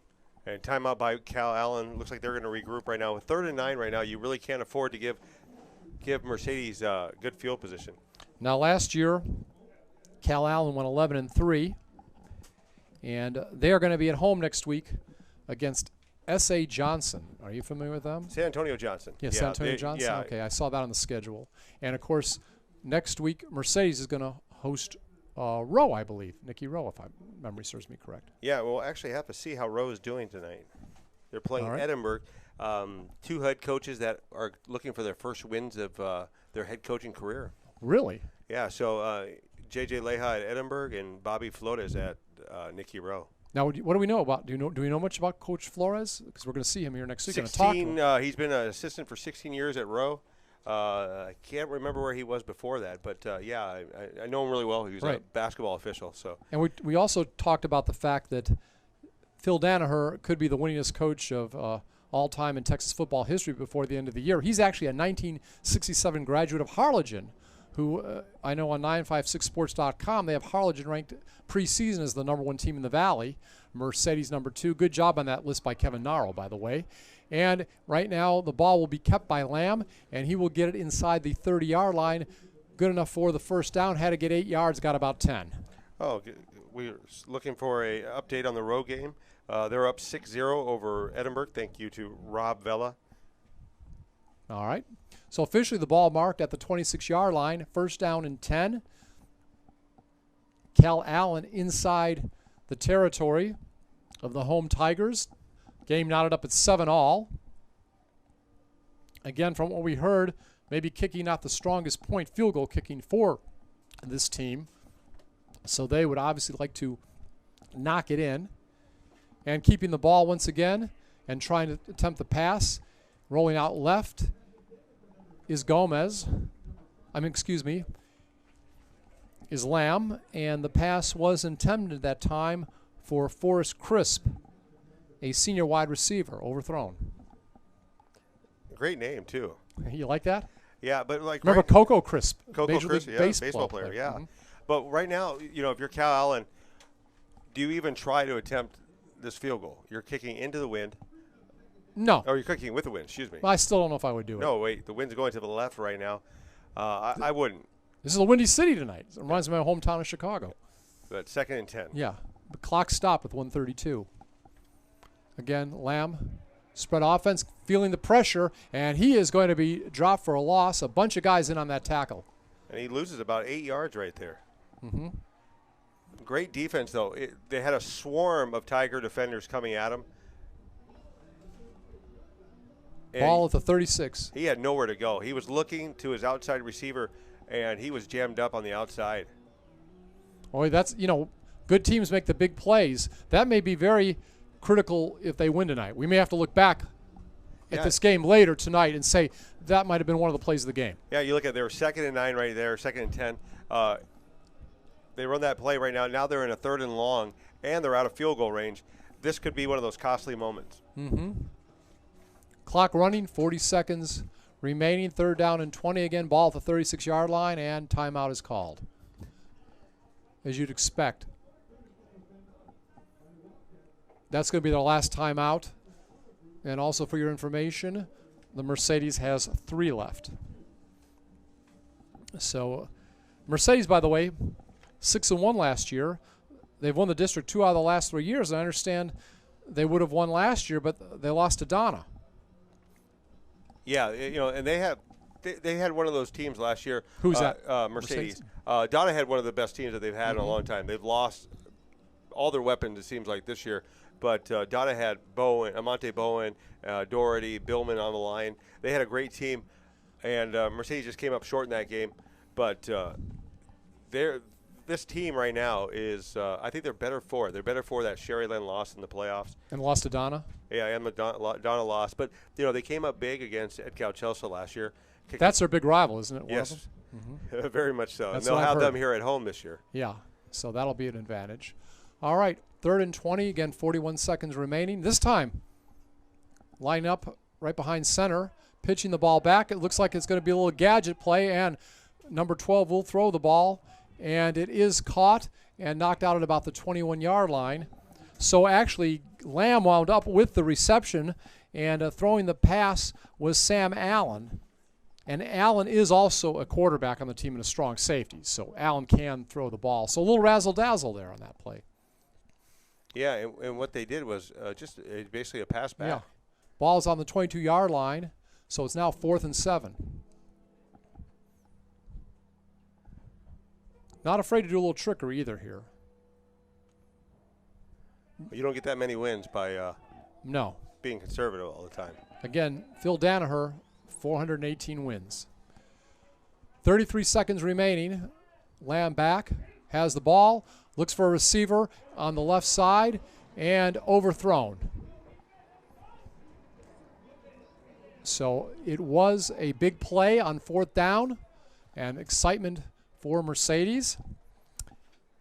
And timeout by Calallen. Looks like they're going to regroup right now. With 3rd and 9 right now, you really can't afford to give Mercedes good field position. Now last year, Calallen went 11-3, and they are going to be at home next week against S.A. Johnson. Are you familiar with them? San Antonio Johnson. Yes, yeah, San Antonio Johnson? Yeah. Okay, I saw that on the schedule. And, of course, next week, Mercedes is going to host Rowe, I believe. Nicky Rowe, if my memory serves me correct. Yeah, we'll actually have to see how Rowe is doing tonight. They're playing Edinburgh. 2 head coaches that are looking for their first wins of their head coaching career. Really? Yeah, so J.J. Leha at Edinburgh and Bobby Flores at Nicky Rowe. Now, what do we know about? Do we know much about Coach Flores? Because we're going to see him here next week. He's been an assistant for 16 years at Rowe. I can't remember where he was before that, but yeah, I know him really well. He was a basketball official. So. And we also talked about the fact that Phil Danaher could be the winningest coach of all time in Texas football history before the end of the year. He's actually a 1967 graduate of Harlingen, who I know on 956sports.com, they have Harlingen ranked preseason as the #1 team in the Valley. Mercedes #2. Good job on that list by Kevin Narrow, by the way. And right now the ball will be kept by Lamb, and he will get it inside the 30-yard line. Good enough for the first down. Had to get 8 yards, got about 10. Oh, we're looking for a update on the Rowe game. They're up 6-0 over Edinburgh. Thank you to Rob Vella. All right. So officially the ball marked at the 26-yard line. First down and 10. Calallen inside the territory of the home Tigers. Game knotted up at 7-all. Again, from what we heard, maybe kicking not the strongest point, field goal kicking for this team. So they would obviously like to knock it in. And keeping the ball once again and trying to attempt the pass. Rolling out left is is Lamb, and the pass was intended that time for Forrest Crisp, a senior wide receiver, overthrown. Great name, too. You like that? Yeah, but like remember Coco Crisp, Coco Crisp, yeah, baseball player, yeah. Mm-hmm. But right now, you know, if you're Calallen, do you even try to attempt this field goal? You're kicking into the wind. No. Or you're kicking with the wind, excuse me. Well, I still don't know if I would do it. No, wait, the wind's going to the left right now. I wouldn't. This is a windy city tonight. It reminds me of my hometown of Chicago. But 2nd and 10. Yeah. The clock stopped with 1:32. Again, Lamb, spread offense, feeling the pressure, and he is going to be dropped for a loss. A bunch of guys in on that tackle. And he loses about 8 yards right there. Mm-hmm. Great defense, though. They had a swarm of Tiger defenders coming at him. Ball at the 36. He had nowhere to go. He was looking to his outside receiver, and he was jammed up on the outside. Boy, that's, good teams make the big plays. That may be very critical if they win tonight. We may have to look back at this game later tonight and say that might have been one of the plays of the game. Yeah, you look at their 2nd and 9 right there, 2nd and 10. They run that play right now. Now they're in a 3rd and long, and they're out of field goal range. This could be one of those costly moments. Mm-hmm. Clock running, 40 seconds remaining. 3rd down and 20 again. Ball at the 36-yard line, and timeout is called, as you'd expect. That's going to be their last timeout. And also for your information, the Mercedes has 3 left. So Mercedes, by the way, 6-1 last year. They've won the district 2 out of the last 3 years, and I understand they would have won last year, but they lost to Donna. Yeah, and they had one of those teams last year. Who's that? Mercedes. Donna had one of the best teams that they've had in a long time. They've lost all their weapons, it seems like, this year. But Donna had Bowen, Amante Bowen, Doherty, Billman on the line. They had a great team, and Mercedes just came up short in that game. But this team right now is, I think they're better for it. They're better for that Sherry Lynn loss in the playoffs. And lost to Donna? Yeah, and the Donna lost. But, they came up big against Edcal Chelsea last year. That's their big rival, isn't it? Yes, very much so. That's and they'll what I've have them heard. here at home this year. Yeah, so that'll be an advantage. All right, 3rd and 20, again, 41 seconds remaining. This time, line up right behind center, pitching the ball back. It looks like it's going to be a little gadget play, and number 12 will throw the ball, and it is caught and knocked out at about the 21-yard line. So actually, Lamb wound up with the reception, and throwing the pass was Sam Allen. And Allen is also a quarterback on the team and a strong safety, so Allen can throw the ball. So a little razzle-dazzle there on that play. Yeah, and what they did was just basically a pass back. Yeah. Ball's on the 22-yard line, so it's now 4th and 7. Not afraid to do a little trickery either here. You don't get that many wins by No. being conservative all the time. Again, Phil Danaher, 418 wins. 33 seconds remaining. Lamb back, has the ball, looks for a receiver on the left side, and overthrown. So it was a big play on 4th down, and excitement for Mercedes.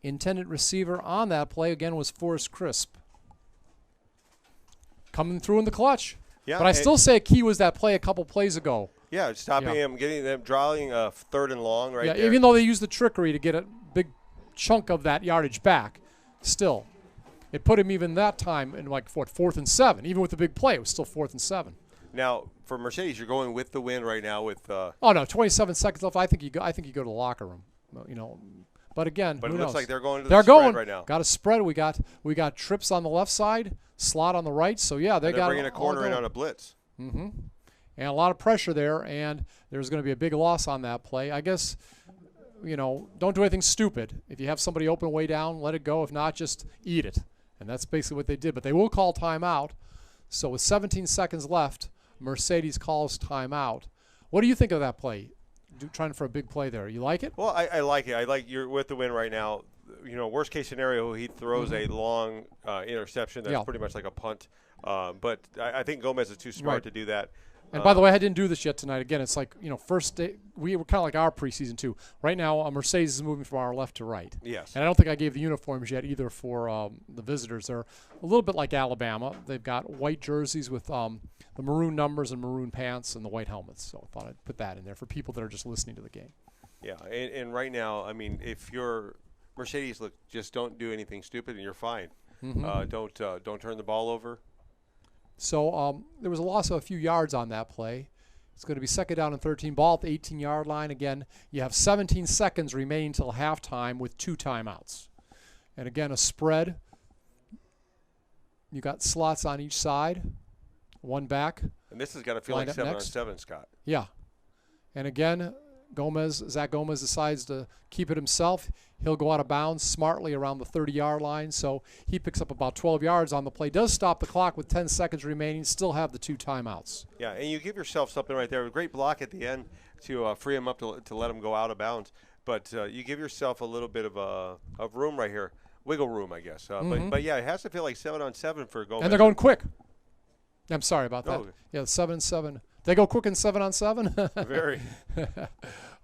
Intended receiver on that play, again, was Forrest Crisp. Coming through in the clutch. Yeah, but I still say a key was that play a couple plays ago. Yeah, stopping him, getting them, drawing 3rd and long right there. Even though they used the trickery to get a big chunk of that yardage back, still, it put him even that time in 4th and 7. Even with the big play, it was still 4th and 7. Now, for Mercedes, you're going with the win right now with. Oh no, 27 seconds left. I think you go to the locker room. But again, but who it knows? looks like they're going to they're the spread going right now. Got a spread. We got trips on the left side, slot on the right. So yeah, they're bringing a corner in on a blitz. Mm-hmm. And a lot of pressure there, and there's going to be a big loss on that play. I guess, don't do anything stupid. If you have somebody open way down, let it go. If not, just eat it. And that's basically what they did. But they will call timeout. So with 17 seconds left, Mercedes calls timeout. What do you think of that play? Trying for a big play there. You like it? Well, I like it. I like you're with the win right now. Worst case scenario, he throws a long interception that's pretty much like a punt. But I think Gomez is too smart to do that. And by the way, I didn't do this yet tonight. Again, it's like, first day, we were kind of like our preseason too. Right now, Mercedes is moving from our left to right. Yes. And I don't think I gave the uniforms yet either for the visitors. They're a little bit like Alabama. They've got white jerseys with the maroon numbers and maroon pants and the white helmets. So I thought I'd put that in there for people that are just listening to the game. Yeah, and right now, I mean, if you're Mercedes, look, just don't do anything stupid and you're fine. Mm-hmm. Don't turn the ball over. So there was a loss of a few yards on that play. It's going to be 2nd down and 13, ball at the 18-yard line. Again, you have 17 seconds remaining till halftime with 2 timeouts. And again, a spread. You got slots on each side, one back. And this has got to feel like 7-on-7, Scott. Yeah. And again, Zach Gomez decides to keep it himself. He'll go out of bounds smartly around the 30-yard line, so he picks up about 12 yards on the play. Does stop the clock with 10 seconds remaining, still have the 2 timeouts. Yeah, and you give yourself something right there. A great block at the end to free him up to let him go out of bounds. But you give yourself a little bit of room right here. Wiggle room, I guess. But yeah, it has to feel like 7-on-7 for Gomez. And they're going quick. I'm sorry about that. Oh. Yeah, 7-7. They go quick in 7-on-7? Very.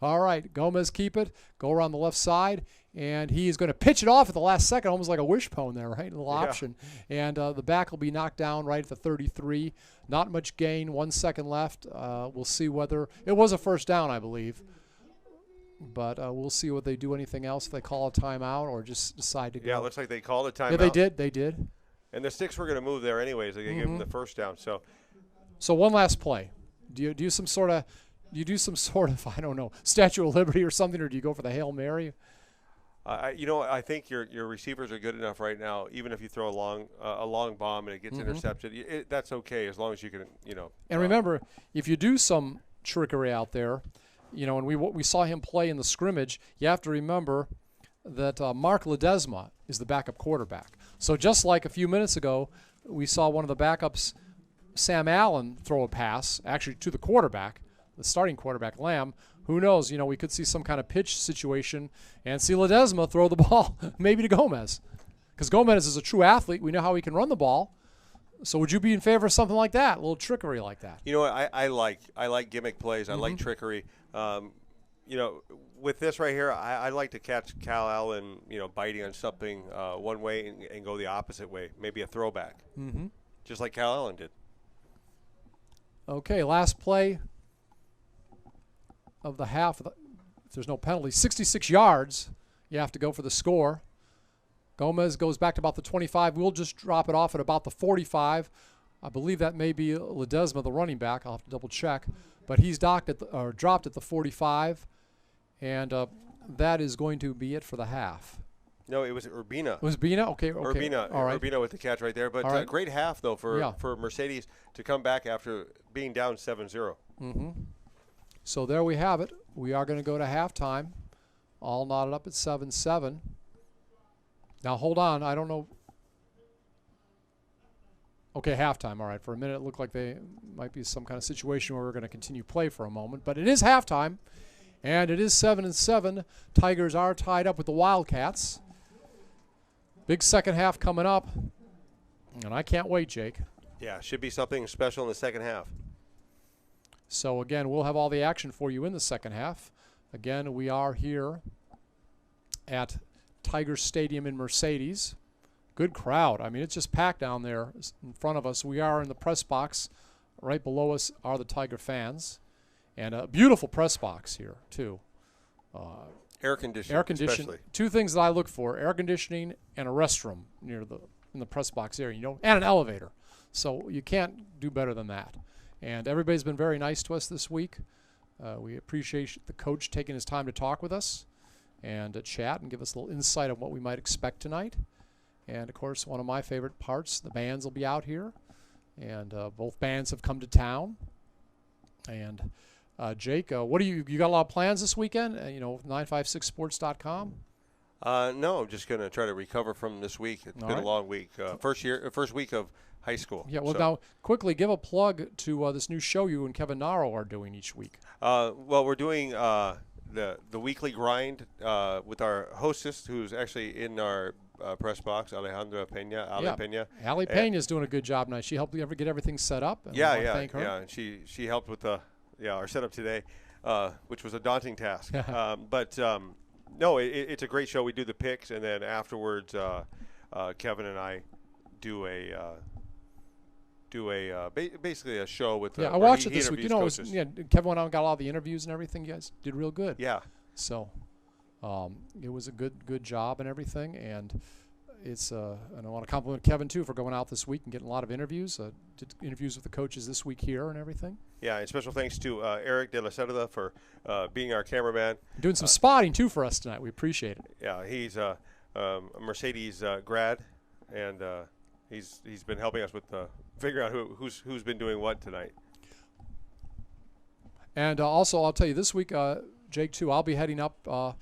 All right, Gomez keep it. Go around the left side. And he's going to pitch it off at the last second, almost like a wishbone there, right? A little option. And the back will be knocked down right at the 33. Not much gain, 1 second left. We'll see whether – it was a first down, I believe. But we'll see whether they do anything else, if they call a timeout or just decide to go. Yeah, it looks like they called a timeout. Yeah, they did. They did. And the sticks were going to move there anyways. They gave them the first down. So one last play. Do you do some sort of I don't know, Statue of Liberty or something, or do you go for the Hail Mary? I think your receivers are good enough right now. Even if you throw a long bomb and it gets intercepted, that's okay as long as you can, And remember, if you do some trickery out there, and we saw him play in the scrimmage, you have to remember that Mark Ledesma is the backup quarterback. So just like a few minutes ago, we saw one of the backups, Sam Allen, throw a pass, actually to the quarterback, the starting quarterback, Lamb. Who knows? We could see some kind of pitch situation and see Ledesma throw the ball maybe to Gomez. Because Gomez is a true athlete. We know how he can run the ball. So would you be in favor of something like that, a little trickery like that? You know what? I like gimmick plays. I like trickery. With this right here, I like to catch Calallen, biting on something one way and go the opposite way, maybe a throwback, just like Calallen did. Okay, last play of the half. If there's no penalty, 66 yards. You have to go for the score. Gomez goes back to about the 25. We'll just drop it off at about the 45. I believe that may be Ledesma, the running back. I'll have to double check. But he's dropped at the 45. And that is going to be it for the half. No, it was Urbina. Was Urbina? Okay. Urbina. All right. Urbina with the catch right there. But right. Great half, though, for Mercedes to come back after being down 7-0. So there we have it. We are going to go to halftime. All knotted up at 7-7. Now, hold on. I don't know. Okay, halftime. All right. For a minute, it looked like they might be some kind of situation where we're going to continue play for a moment. But it is halftime, and it is 7-7. Tigers are tied up with the Wildcats. Big second half coming up, and I can't wait, Jake. Yeah, should be something special in the second half. So, again, we'll have all the action for you in the second half. Again, we are here at Tiger Stadium in Mercedes. Good crowd. I mean, it's just packed down there in front of us. We are in the press box. Right below us are the Tiger fans. And a beautiful press box here, too. Air conditioning. Air conditioning. Especially. Two things that I look for: air conditioning and a restroom in the press box area, and an elevator. So you can't do better than that. And everybody's been very nice to us this week. We appreciate the coach taking his time to talk with us and chat and give us a little insight on what we might expect tonight. And, of course, one of my favorite parts, the bands will be out here. And both bands have come to town. And Jake, what do you got a lot of plans this weekend? 956sports.com. No, I'm just going to try to recover from this week. It's been a long week. First week of high school. Yeah. Well, now quickly give a plug to this new show you and Kevin Naro are doing each week. Well, we're doing the weekly grind with our hostess, who's actually in our press box, Alejandra Pena. Pena. Ali Pena's doing a good job tonight. She helped get everything set up. And thank her. Yeah. And she helped with our setup today, which was a daunting task. No, it's a great show. We do the picks, and then afterwards, Kevin and I do basically a show with. I watched it this week. Kevin went out and got all the interviews and everything. You guys did real good. Yeah. So, it was a good job and everything, and it's and I want to compliment Kevin too for going out this week and getting a lot of interviews. Did interviews with the coaches this week here and everything. Yeah, and special thanks to Eric De La Cerda for being our cameraman. Doing some spotting too for us tonight. We appreciate it. Yeah, he's a Mercedes grad, and he's been helping us with figuring out who's been doing what tonight. And also, I'll tell you this week, Jake too. I'll be heading up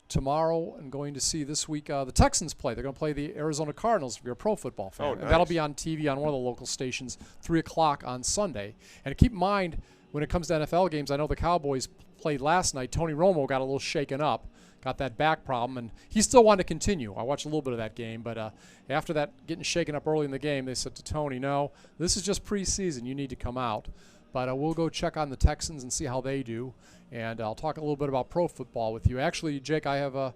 tomorrow and going to see this week the Texans play. They're going to play the Arizona Cardinals if you're a pro football fan. Oh, nice. And that'll be on TV on one of the local stations, 3 o'clock on Sunday. And keep in mind, when it comes to NFL games, I know the Cowboys played last night. Tony Romo got a little shaken up, got that back problem, and he still wanted to continue. I watched a little bit of that game, but after that getting shaken up early in the game, they said to Tony, no, this is just preseason. You need to come out. But we'll go check on the Texans and see how they do. And I'll talk a little bit about pro football with you. Actually, Jake, I have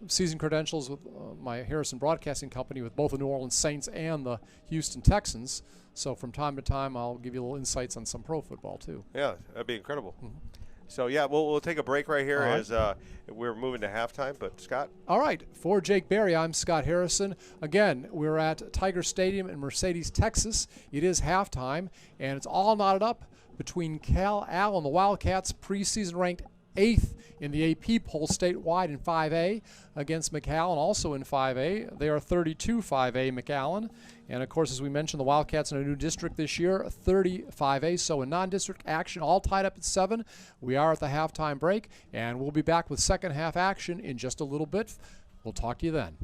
season credentials with my Harrison Broadcasting Company with both the New Orleans Saints and the Houston Texans. So from time to time, I'll give you a little insights on some pro football, too. Yeah, that'd be incredible. Mm-hmm. So, yeah, we'll take a break right here as we're moving to halftime. But, Scott? All right. For Jake Berry, I'm Scott Harrison. Again, we're at Tiger Stadium in Mercedes, Texas. It is halftime, and it's all knotted up between Calallen, the Wildcats, preseason ranked 8th in the AP poll statewide in 5A against McAllen, also in 5A. They are 32 5A McAllen. And, of course, as we mentioned, the Wildcats in a new district this year, 30 5A. So in non-district action, all tied up at 7. We are at the halftime break, and we'll be back with second half action in just a little bit. We'll talk to you then.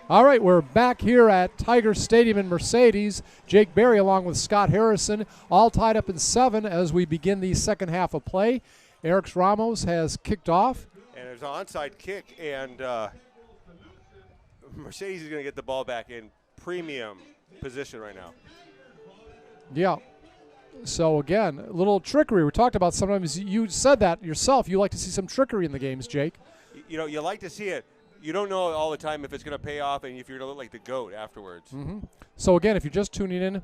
All right, we're back here at Tiger Stadium in Mercedes. Jake Berry along with Scott Harrison, all tied up in 7 as we begin the second half of play. Eric Ramos has kicked off. And there's an onside kick, and Mercedes is going to get the ball back in premium position right now. Yeah. So, again, a little trickery. We talked about sometimes, you said that yourself, you like to see some trickery in the games, Jake. You know, you like to see it. You don't know all the time if it's going to pay off and if you're going to look like the GOAT afterwards. Mm-hmm. So, again, if you're just tuning in,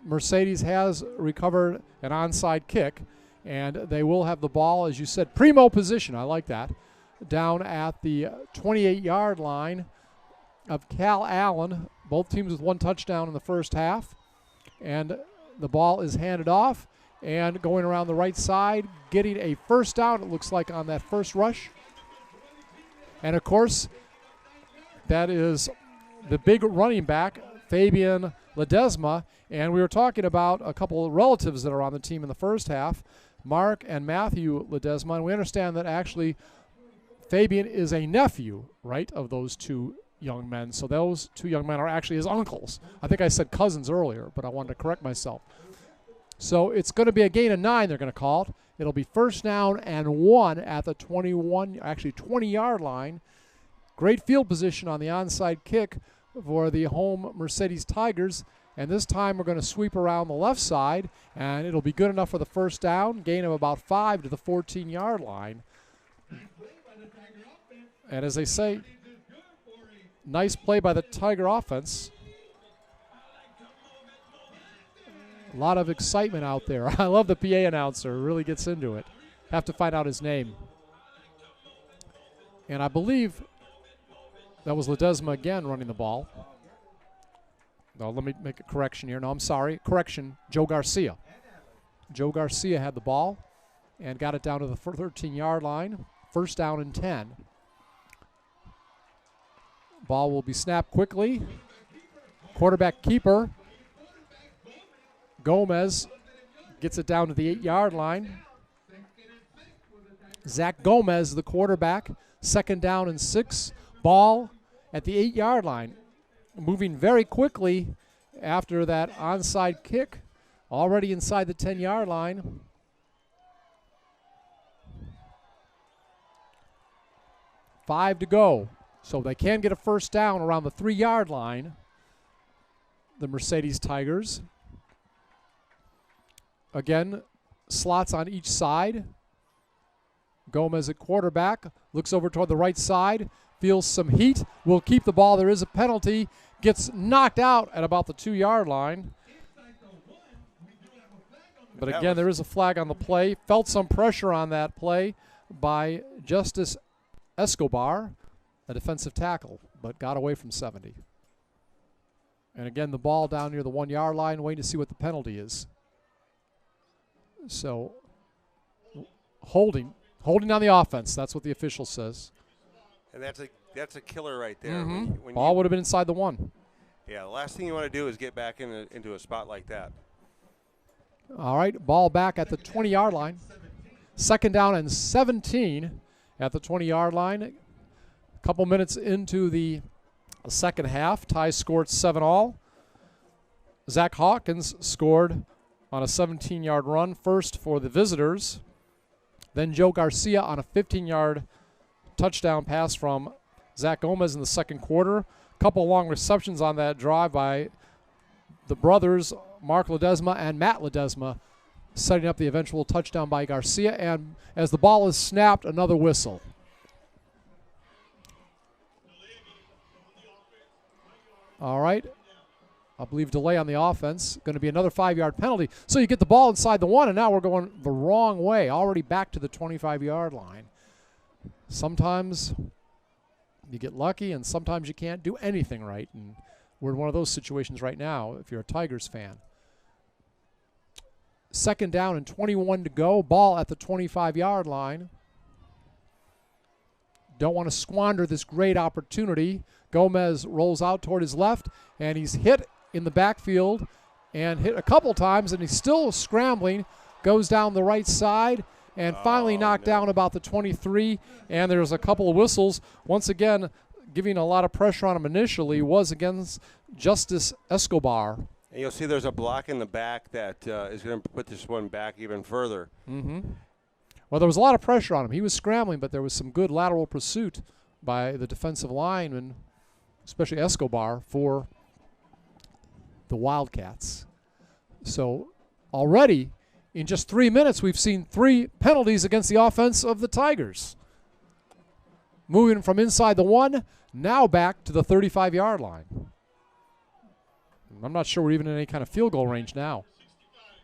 Mercedes has recovered an onside kick, and they will have the ball, as you said, primo position. I like that. Down at the 28-yard line of Calallen. Both teams with 1 touchdown in the first half. And the ball is handed off, and going around the right side, getting a first down, it looks like, on that first rush. And, of course, that is the big running back, Fabian Ledesma. And we were talking about a couple of relatives that are on the team in the first half, Mark and Matthew Ledesma. And we understand that actually Fabian is a nephew, right, of those 2 young men. So those 2 young men are actually his uncles. I think I said cousins earlier, but I wanted to correct myself. So it's going to be a gain of 9, they're going to call it. It'll be first down and 1 at the 20-yard line. Great field position on the onside kick for the home Mercedes Tigers. And this time we're going to sweep around the left side, and it'll be good enough for the first down, gain of about 5 to the 14-yard line. And as they say, nice play by the Tiger offense. A lot of excitement out there. I love the PA announcer. Really gets into it. Have to find out his name. And I believe that was Ledesma again running the ball. No, let me make a correction here. No, I'm sorry. Correction, Joe Garcia. Joe Garcia had the ball and got it down to the 13-yard line. First down and 10. Ball will be snapped quickly. Quarterback keeper Gomez gets it down to the 8-yard line. Zach Gomez, the quarterback, second down and 6. Ball at the 8-yard line. Moving very quickly after that onside kick. Already inside the 10-yard line. Five to go. So they can get a first down around the 3-yard line, the Mercedes Tigers. Again, slots on each side. Gomez at quarterback, looks over toward the right side, feels some heat, will keep the ball. There is a penalty, gets knocked out at about the 2-yard line. But again, there is a flag on the play. Felt some pressure on that play by Justice Escobar, a defensive tackle, but got away from 70. And again, the ball down near the 1-yard line, waiting to see what the penalty is. So, holding on the offense. That's what the official says. And that's a killer right there. Mm-hmm. When ball would have been inside the 1. Yeah, the last thing you want to do is get back into a spot like that. All right, ball back at the 20-yard line. Second down and 17 at the 20-yard line. A couple minutes into the second half. Tie scored 7-all. Zach Hawkins scored on a 17-yard run, first for the visitors. Then Joe Garcia on a 15-yard touchdown pass from Zach Gomez in the second quarter. A couple long receptions on that drive by the brothers, Mark Ledesma and Matt Ledesma, setting up the eventual touchdown by Garcia. And as the ball is snapped, another whistle. All right. I believe delay on the offense. Going to be another 5-yard penalty. So you get the ball inside the 1, and now we're going the wrong way, already back to the 25-yard line. Sometimes You get lucky, and sometimes you can't do anything right. And we're in one of those situations right now if you're a Tigers fan. 2nd down and 21 to go. Ball at the 25-yard line. Don't want to squander this great opportunity. Gomez rolls out toward his left, and he's hit in the backfield and hit a couple times, and he's still scrambling. Goes down the right side and finally knocked down about the 23, and there's a couple of whistles. Once again, giving a lot of pressure on him initially was against Justice Escobar. And you'll see there's a block in the back that is going to put this one back even further. Well, there was a lot of pressure on him. He was scrambling, but there was some good lateral pursuit by the defensive lineman, especially Escobar, for the Wildcats. So already in just 3 minutes, we've seen 3 penalties against the offense of the Tigers. Moving from inside the 1, now back to the 35-yard line. I'm not sure we're even in any kind of field goal range now.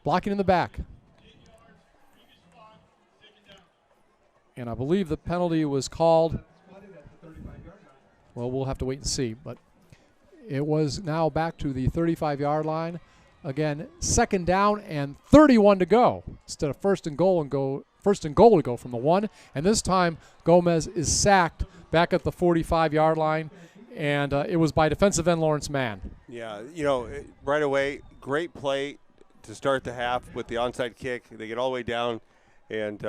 Blocking in the back. And I believe the penalty was called. Well, we'll have to wait and see. But it was now back to the 35-yard line. Again, 2nd down and 31 to go. Instead of first and goal to go from the 1. And this time, Gomez is sacked back at the 45-yard line. And it was by defensive end Lawrence Mann. Yeah, right away, great play to start the half with the onside kick. They get all the way down, and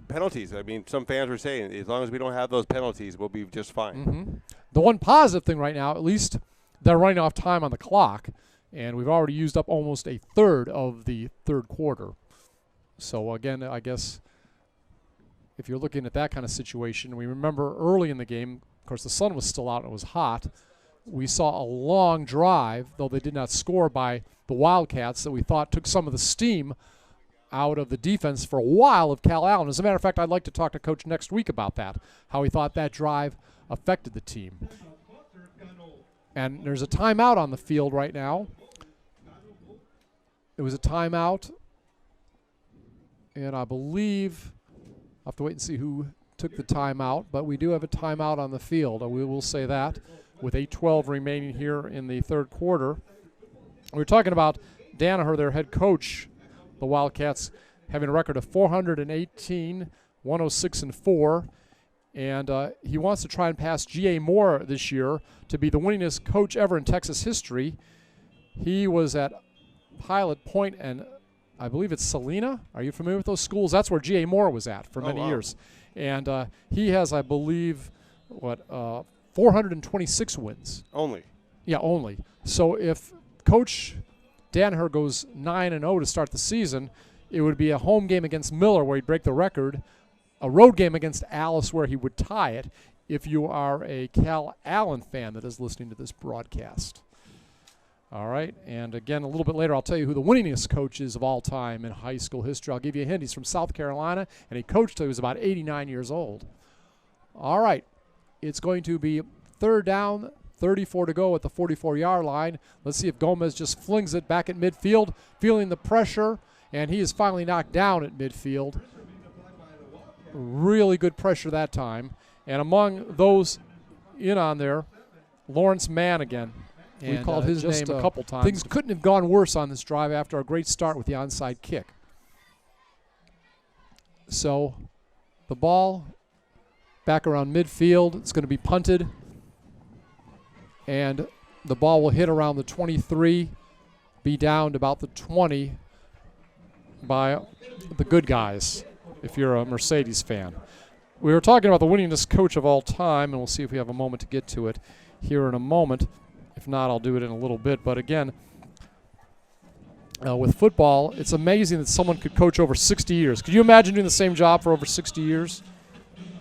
penalties. I mean, some fans were saying, as long as we don't have those penalties, we'll be just fine. The one positive thing right now, at least they're running off time on the clock, and we've already used up almost a third of the third quarter. So, again, I guess if you're looking at that kind of situation, we remember early in the game, of course, the sun was still out and it was hot. We saw a long drive, though they did not score, by the Wildcats that we thought took some of the steam out of the defense for a while of Calallen. As a matter of fact, I'd like to talk to Coach next week about that, how he thought that drive affected the team. And there's a timeout on the field right now. It was a timeout, and I believe I'll have to wait and see who took the timeout, but we do have a timeout on the field. We will say that with 8:12 remaining here in the third quarter. We were talking about Danaher, their head coach, the Wildcats, having a record of 418, 106-4, and he wants to try and pass G.A. Moore this year to be the winningest coach ever in Texas history. He was at Pilot Point and I believe it's Salina. Are you familiar with those schools? That's where G.A. Moore was at for many years. And he has, I believe, 426 wins. Only. Yeah, only. So if Coach Danaher goes 9-0 to start the season, it would be a home game against Miller where he'd break the record, a road game against Alice where he would tie it, if you are a Calallen fan that is listening to this broadcast. All right, and again, a little bit later, I'll tell you who the winningest coach is of all time in high school history. I'll give you a hint. He's from South Carolina, and he coached till he was about 89 years old. All right, it's going to be 3rd down, 34 to go at the 44-yard line. Let's see if Gomez just flings it back at midfield, feeling the pressure, and he is finally knocked down at midfield. Really good pressure that time. And among those in on there, Lawrence Mann again. We called his name a couple times. Things couldn't have gone worse on this drive after a great start with the onside kick. So the ball back around midfield. It's going to be punted. And the ball will hit around the 23, be down to about the 20 by the good guys, if you're a Mercedes fan. We were talking about the winningest coach of all time, and we'll see if we have a moment to get to it here in a moment. If not, I'll do it in a little bit. But again, with football, it's amazing that someone could coach over 60 years. Could you imagine doing the same job for over 60 years?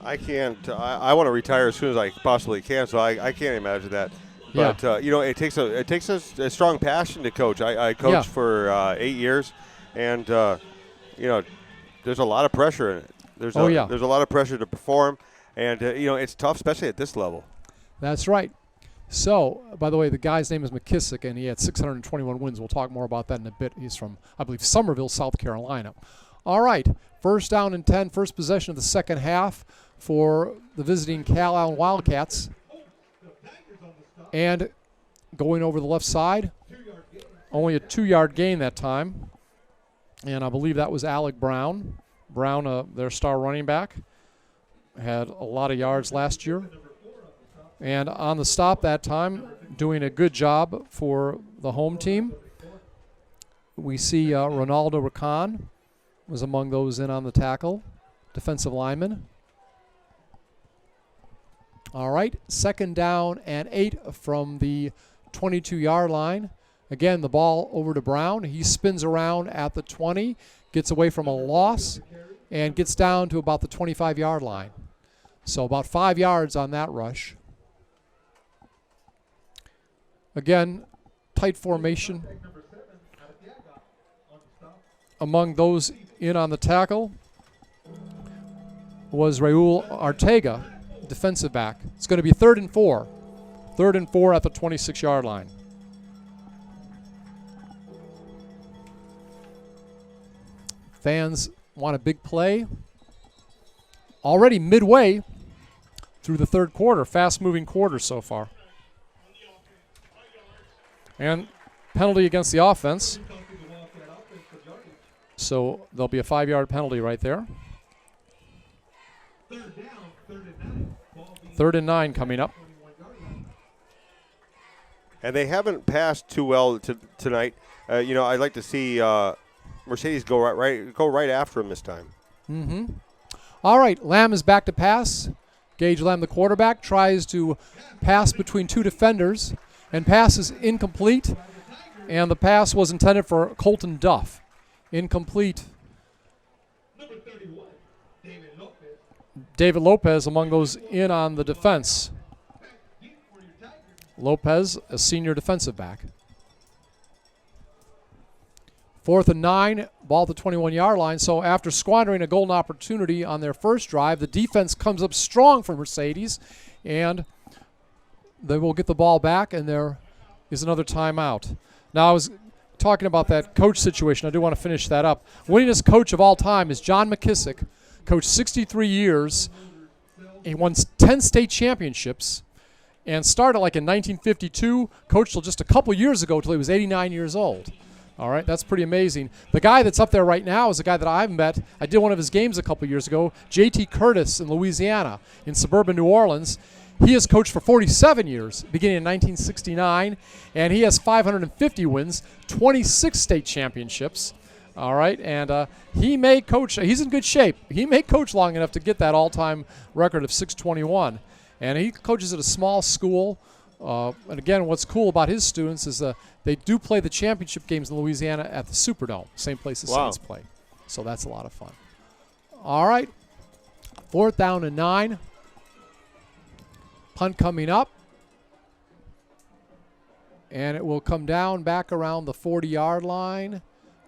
I can't. I want to retire as soon as I possibly can, so I can't imagine that. But, it takes a strong passion to coach. I coached for 8 years, and, there's a lot of pressure in it. There's a lot of pressure to perform, and, it's tough, especially at this level. That's right. So, by the way, the guy's name is McKissick, and he had 621 wins. We'll talk more about that in a bit. He's from, I believe, Summerville, South Carolina. All right, 1st down and 10, first possession of the second half. for the visiting Calallen Wildcats. And going over the left side, only a 2-yard gain that time. And I believe that was Alec Brown. Brown, their star running back, had a lot of yards last year. And on the stop that time, doing a good job for the home team. We see Ronaldo Rakan was among those in on the tackle, defensive lineman. All right, 2nd down and 8 from the 22-yard line. Again, the ball over to Brown. He spins around at the 20, gets away from a loss, and gets down to about the 25-yard line. So about 5 yards on that rush. Again, tight formation among those in on the tackle was Raul Arteaga, defensive back. It's going to be 3rd and 4. 3rd and 4 at the 26-yard line. Fans want a big play. Already midway through the 3rd quarter, fast-moving quarter so far. And penalty against the offense. So there'll be a 5-yard penalty right there. 3rd and 9 coming up. And they haven't passed too well tonight. I'd like to see Mercedes go right after him this time. Mm-hmm. All right, Lamb is back to pass. Gage Lamb, the quarterback, tries to pass between 2 defenders and passes incomplete. And the pass was intended for Colton Duff. Incomplete. David Lopez among those in on the defense. Lopez, a senior defensive back. 4th and 9, ball at the 21-yard line. So after squandering a golden opportunity on their first drive, the defense comes up strong for Mercedes, and they will get the ball back, and there is another timeout. Now, I was talking about that coach situation. I do want to finish that up. Winningest coach of all time is John McKissick, coached 63 years. He won 10 state championships and started like in 1952, coached till just a couple years ago till he was 89 years old. All right, that's pretty amazing. The guy that's up there right now is a guy that I've met. I did one of his games a couple years ago, J.T. Curtis in Louisiana, in suburban New Orleans. He has coached for 47 years, beginning in 1969, and he has 550 wins, 26 state championships. All right, and he may coach. He's in good shape. He may coach long enough to get that all-time record of 621. And he coaches at a small school. And again, what's cool about his students is they do play the championship games in Louisiana at the Superdome, same place the Saints play. So that's a lot of fun. All right, 4th down and 9. Punt coming up. And it will come down back around the 40-yard line,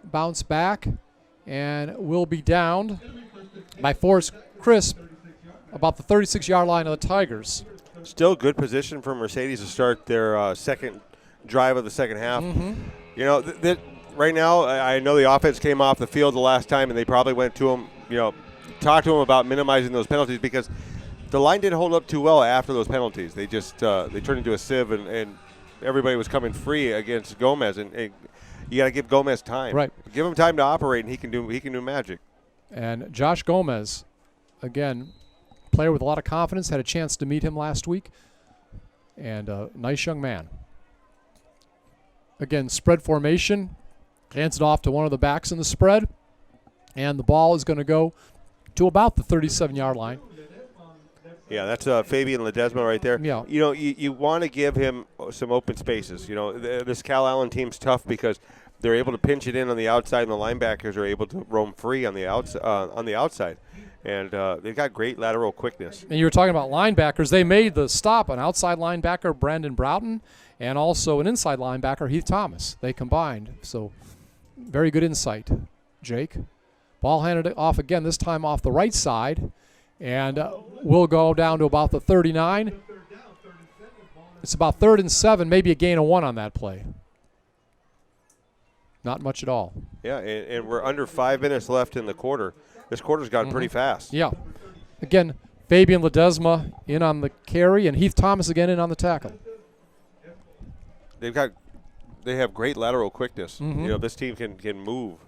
bounce back, and will be downed by Forrest Crisp about the 36-yard line of the Tigers. Still good position for Mercedes to start their second drive of the second half. Mm-hmm. Right now, I know the offense came off the field the last time, and they probably went to him, talked to him about minimizing those penalties because the line didn't hold up too well after those penalties. They just they turned into a sieve, and everybody was coming free against Gomez, and you got to give Gomez time. Right. Give him time to operate, and he can do magic. And Josh Gomez, again, player with a lot of confidence, had a chance to meet him last week, and a nice young man. Again, spread formation, hands it off to one of the backs in the spread, and the ball is going to go to about the 37-yard line. Yeah, that's Fabian Ledesma right there. Yeah. You want to give him some open spaces. This Calallen team's tough because they're able to pinch it in on the outside, and the linebackers are able to roam free on the outside. And they've got great lateral quickness. And you were talking about linebackers. They made the stop, an outside linebacker, Brandon Broughton, and also an inside linebacker, Heath Thomas. They combined. So very good insight, Jake. Ball handed off again, this time off the right side. And we'll go down to about the 39. It's about 3rd and 7, maybe a gain of 1 on that play. Not much at all. Yeah, and we're under 5 minutes left in the quarter. This quarter's gone pretty fast. Yeah. Again, Fabian Ledesma in on the carry, and Heath Thomas again in on the tackle. They have great lateral quickness. This team can move.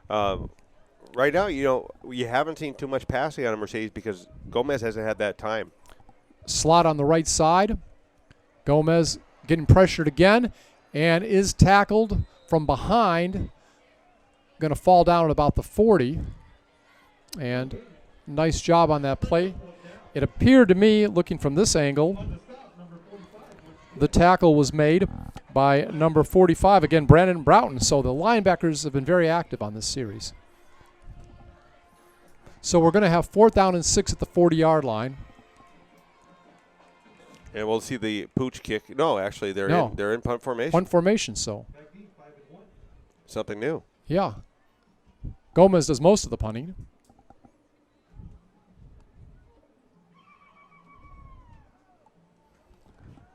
Right now, you haven't seen too much passing out of Mercedes because Gomez hasn't had that time. Slot on the right side. Gomez getting pressured again and is tackled from behind. Going to fall down at about the 40. And nice job on that play. It appeared to me, looking from this angle, the tackle was made by number 45, again, Brandon Broughton. So the linebackers have been very active on this series. So we're going to have 4th down and 6 at the 40-yard line. And we'll see the pooch kick. No, actually, they're in punt formation. Punt formation, so. Something new. Yeah. Gomez does most of the punting.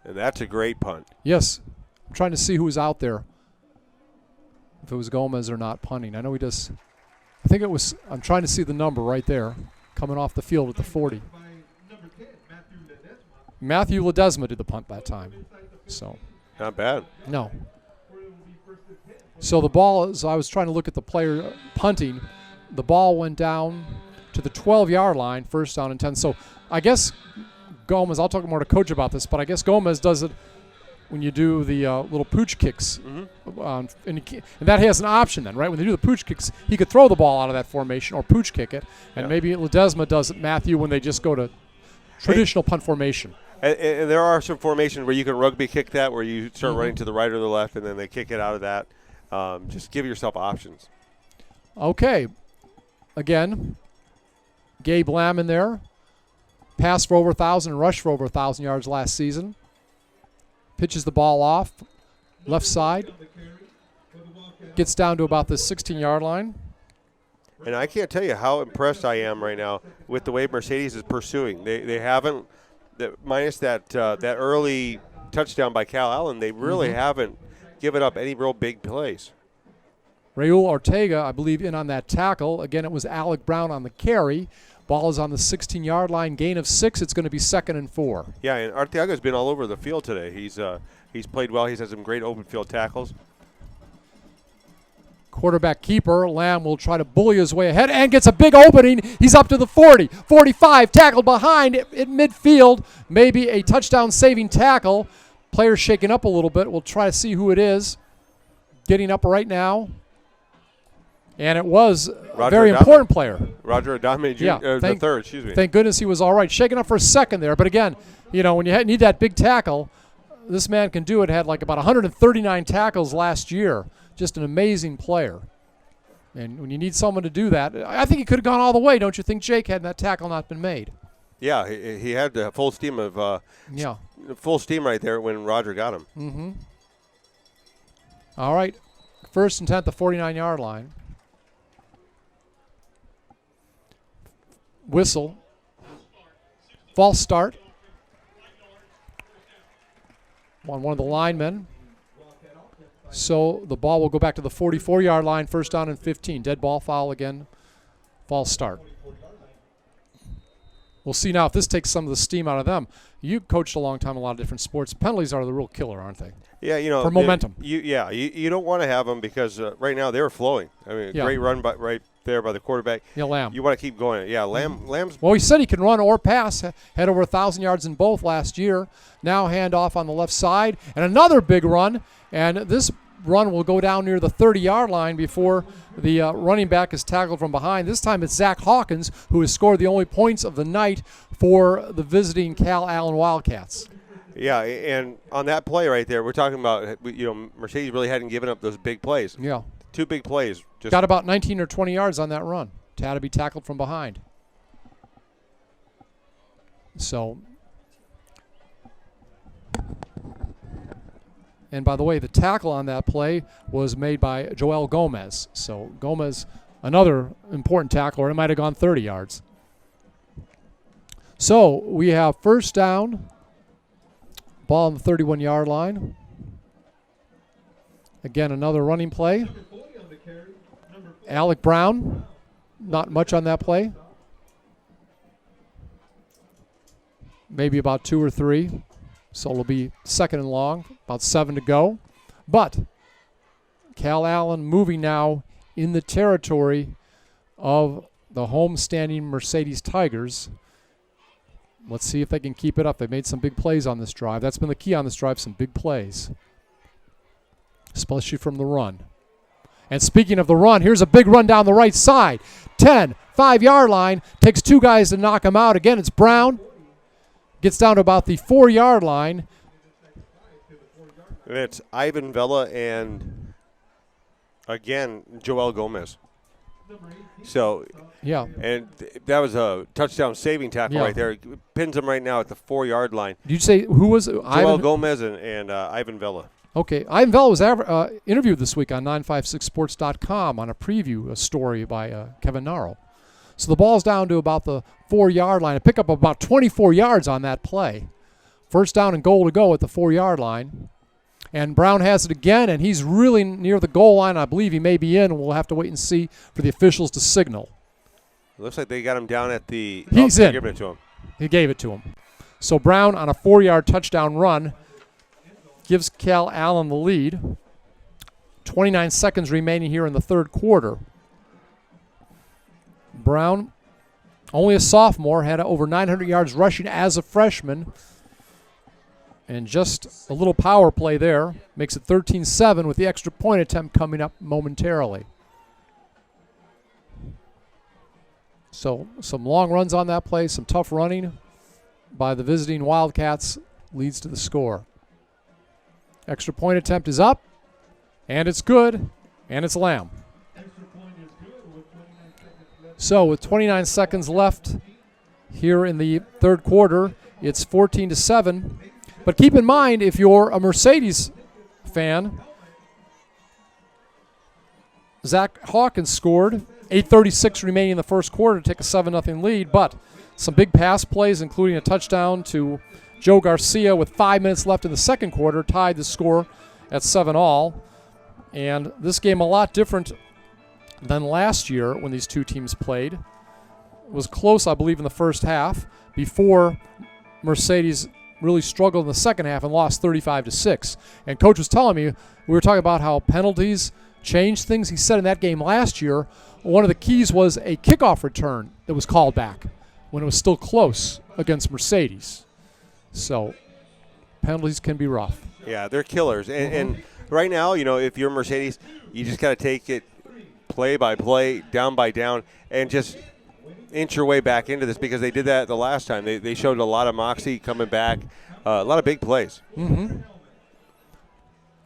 And that's a great punt. Yes. I'm trying to see who was out there. If it was Gomez or not punting. I know he does. I think it was. I'm trying to see the number right there coming off the field at the 40. Matthew Ledesma did the punt that time. So. Not bad. No. So the ball, as I was trying to look at the player punting, the ball went down to the 12-yard line, 1st down and 10. So I guess Gomez, I'll talk more to Coach about this, but I guess Gomez does it when you do the little pooch kicks. And that has an option then, right? When they do the pooch kicks, he could throw the ball out of that formation or pooch kick it. And maybe Ledesma does it, Matthew, when they just go to traditional punt formation. And there are some formations where you can rugby kick that, where you start running to the right or the left, and then they kick it out of that. Just give yourself options. Okay. Again, Gabe Lamb in there. Passed for over 1,000 and rushed for over 1,000 yards last season. Pitches the ball off. Left side. Gets down to about the 16-yard line. And I can't tell you how impressed I am right now with the way Mercedes is pursuing. They haven't, minus that early touchdown by Calallen, they really haven't given up any real big plays. Raul Ortega, I believe, in on that tackle. Again, it was Alec Brown on the carry. Ball is on the 16-yard line. Gain of 6. It's going to be 2nd and 4. Yeah, and Arteaga's been all over the field today. He's played well. He's had some great open field tackles. Quarterback keeper, Lamb will try to bully his way ahead and gets a big opening. He's up to the 40, 45, tackled behind at midfield. Maybe a touchdown-saving tackle. Players shaking up a little bit. We'll try to see who it is. Getting up right now. And it was a very important player. Roger Adame, the third, excuse me. Thank goodness he was all right. Shaking up for a second there. But again, when you need that big tackle, this man can do it. Had like about 139 tackles last year. Just an amazing player. And when you need someone to do that, I think he could have gone all the way, don't you think, Jake, had that tackle not been made? Yeah, he had the full steam full steam right there when Roger got him. All right, 1st and 10 at the 49-yard line. Whistle. False start. One of the linemen. So the ball will go back to the 44-yard line, 1st down and 15. Dead ball foul again. False start. We'll see now if this takes some of the steam out of them. You coached a long time in a lot of different sports. Penalties are the real killer, aren't they? Yeah, for momentum. You don't want to have them because right now they're flowing. I mean, great run right there by the quarterback. Yeah, Lamb. You want to keep going. Yeah, Lamb's. Well, he said he can run or pass. Had over 1,000 yards in both last year. Now handoff on the left side. And another big run. And this run will go down near the 30-yard line before the running back is tackled from behind. This time it's Zach Hawkins, who has scored the only points of the night for the visiting Calallen Wildcats. Yeah, and on that play right there, we're talking about, Mercedes really hadn't given up those big plays. Yeah. 2 big plays. Got about 19 or 20 yards on that run. Had to be tackled from behind. So, and by the way, the tackle on that play was made by Joel Gomez. So Gomez, another important tackler. It might have gone 30 yards. So we have 1st down. Ball on the 31-yard line. Again, another running play. Alec Brown, not much on that play. maybe about 2 or 3. So it'll be 2nd and long, about 7 to go. But Calallen moving now in the territory of the home-standing Mercedes Tigers. Let's see if they can keep it up. They made some big plays on this drive. That's been the key on this drive, some big plays, especially from the run. And speaking of the run, here's a big run down the right side. 10, 5-yard line. Takes 2 guys to knock him out. Again, it's Brown. Gets down to about the 4-yard line. It's Ivan Vela and, again, Joel Gomez. So, yeah. And that was a touchdown saving tackle right there. Pins him right now at the 4-yard line. Did you say who was it? Joel Gomez and Ivan Vela. Okay. Ivan Vela was interviewed this week on 956sports.com on a preview, a story by Kevin Narrow. So the ball's down to about the 4-yard line. A pickup of about 24 yards on that play. First down and goal to go at the 4-yard line. And Brown has it again, and he's really near the goal line. I believe he may be in. We'll have to wait and see for the officials to signal. It looks like they got him down at the... He's in. Giving it to him. He gave it to him. So Brown on a 4-yard touchdown run gives Calallen the lead. 29 seconds remaining here in the third quarter. Brown, only a sophomore, had over 900 yards rushing as a freshman. And just a little power play there. Makes it 13-7 with the extra point attempt coming up momentarily. So some long runs on that play, some tough running by the visiting Wildcats leads to the score. Extra point attempt is up, and it's good, and it's Lamb. So with 29 seconds left here in the third quarter, it's 14-7. But keep in mind, if you're a Mercedes fan, Zach Hawkins scored. 8:36 remaining in the first quarter to take a 7-0 lead. But some big pass plays, including a touchdown to Joe Garcia with 5 minutes left in the second quarter, tied the score at 7-all. And this game a lot different than last year when these two teams played. It was close, I believe, in the first half before Mercedes really struggled in the second half and lost 35-6. And Coach was telling me, we were talking about how penalties change things. He said in that game last year, one of the keys was a kickoff return that was called back when it was still close against Mercedes. So penalties can be rough. Yeah, they're killers. And right now, you know, if you're Mercedes, you just got to take it play by play, down by down, and just inch your way back into this, because they did that the last time. They showed a lot of moxie coming back, a lot of big plays.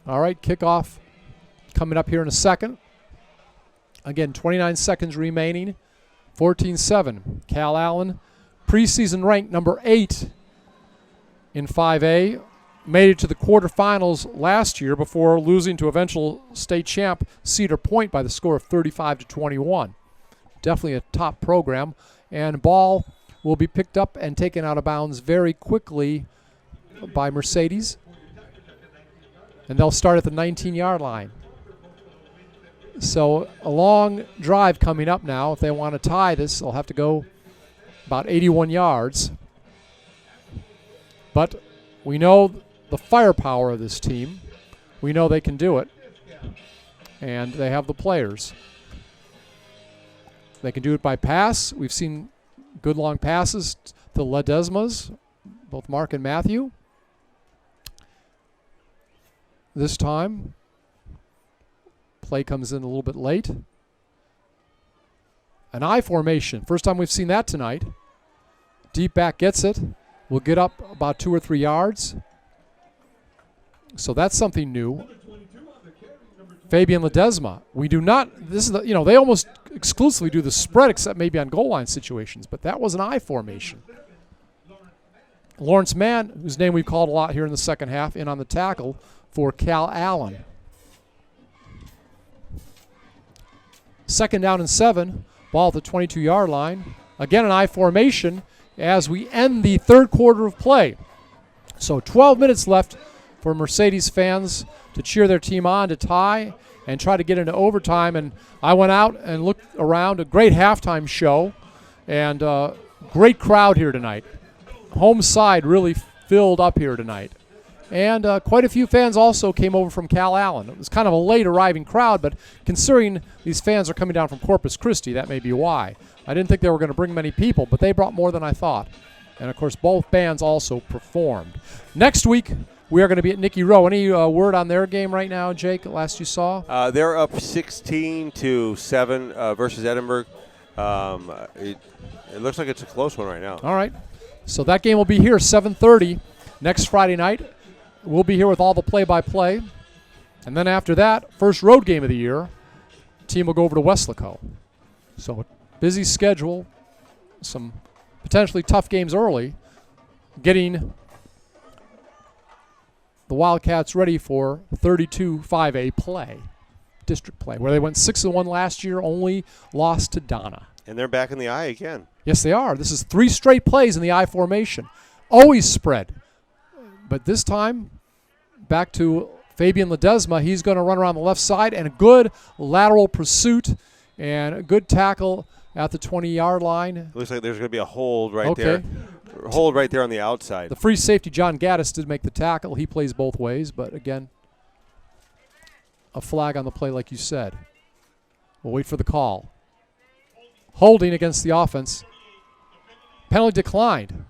All right, kickoff coming up here in a second. Again, 29 seconds remaining, 14-7. Calallen, preseason ranked number 8 in 5A, made it to the quarterfinals last year before losing to eventual state champ Cedar Point by the score of 35-21. Definitely a top program, and ball will be picked up and taken out of bounds very quickly by Mercedes, and they'll start at the 19-yard line. So a long drive coming up now. If they want to tie this, they'll have to go about 81 yards. But we know the firepower of this team. We know they can do it, and they have the players. They can do it by pass. We've seen good long passes to Ledesmas, both Mark and Matthew. This time, play comes in a little bit late. An I formation. First time we've seen that tonight. Deep back gets it. We'll get up about 2 or 3 yards. So that's something new. Fabian Ledesma. We do not, this is the, you know, they almost exclusively do the spread except maybe on goal line situations, but that was an I formation. Lawrence Mann, whose name we've called a lot here in the second half, in on the tackle for Calallen. 2nd down and 7, ball at the 22-yard line. Again, an I formation as we end the third quarter of play. So 12 minutes left for Mercedes fans to cheer their team on, to tie, and try to get into overtime. And I went out and looked around. A great halftime show, and great crowd here tonight. home side really filled up here tonight. And quite a few fans also came over from Calallen. It was kind of a late arriving crowd, but considering these fans are coming down from Corpus Christi, that may be why. I didn't think they were going to bring many people, but they brought more than I thought. And, of course, both bands also performed. Next week, we are going to be at Nicky Rowe. Any word on their game right now, Jake, last you saw? They're up 16-7 versus Edinburgh. It looks like it's a close one right now. All right. So that game will be here 7:30 next Friday night. We'll be here with all the play-by-play. And then after that, first road game of the year, team will go over to Weslaco. So a busy schedule, some potentially tough games early, getting the Wildcats ready for 32-5A play, district play, where they went 6-1 last year, only lost to Donna. And they're back in the I again. Yes, they are. This is 3 straight plays in the I formation. Always spread. But this time, back to Fabian Ledesma. He's going to run around the left side, and a good lateral pursuit and a good tackle at the 20-yard line. It looks like there's going to be a hold right there. Hold right there on the outside. The free safety, John Gaddis, did make the tackle. He plays both ways, but again, a flag on the play like you said. We'll wait for the call. Holding against the offense. Penalty declined.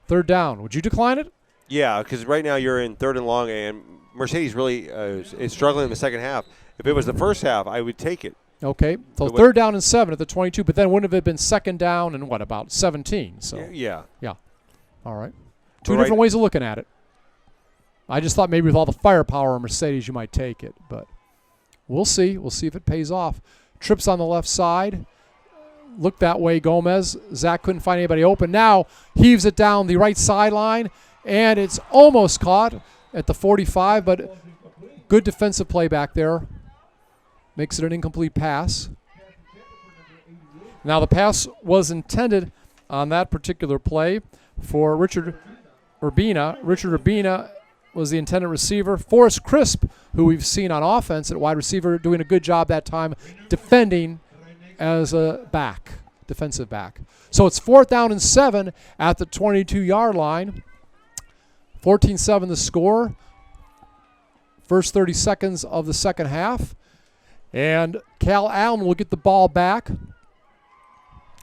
3rd down. Would you decline it? Yeah, because right now you're in 3rd and long, and Mercedes really is struggling in the second half. If it was the first half, I would take it. Okay, so 3rd down and 7 at the 22, but then wouldn't it have been 2nd down and what, about 17? So yeah. All right. Two different ways of looking at it. I just thought maybe with all the firepower of Mercedes you might take it, but we'll see. We'll see if it pays off. Trips on the left side. Looked that way, Gomez. Zach couldn't find anybody open. Now heaves it down the right sideline, and it's almost caught at the 45, but good defensive play back there. Makes it an incomplete pass. Now the pass was intended on that particular play for Richard Urbina. Richard Urbina was the intended receiver. Forrest Crisp, who we've seen on offense at wide receiver, doing a good job that time defending as a back, defensive back. So it's 4th down and 7 at the 22-yard line. 14-7 the score. First 30 seconds of the second half. And Calallen will get the ball back.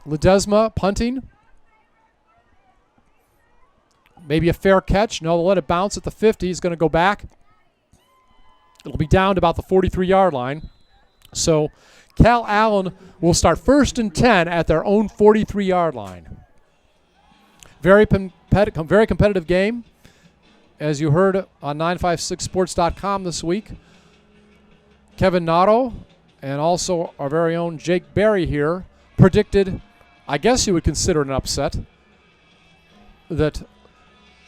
Ledesma punting. Maybe a fair catch. No, they'll let it bounce at the 50. He's going to go back. It'll be down to about the 43-yard line. So Calallen will start 1st and 10 at their own 43-yard line. Very competitive game. As you heard on 956sports.com this week, Kevin Nato and also our very own Jake Berry here predicted, I guess you would consider it an upset, that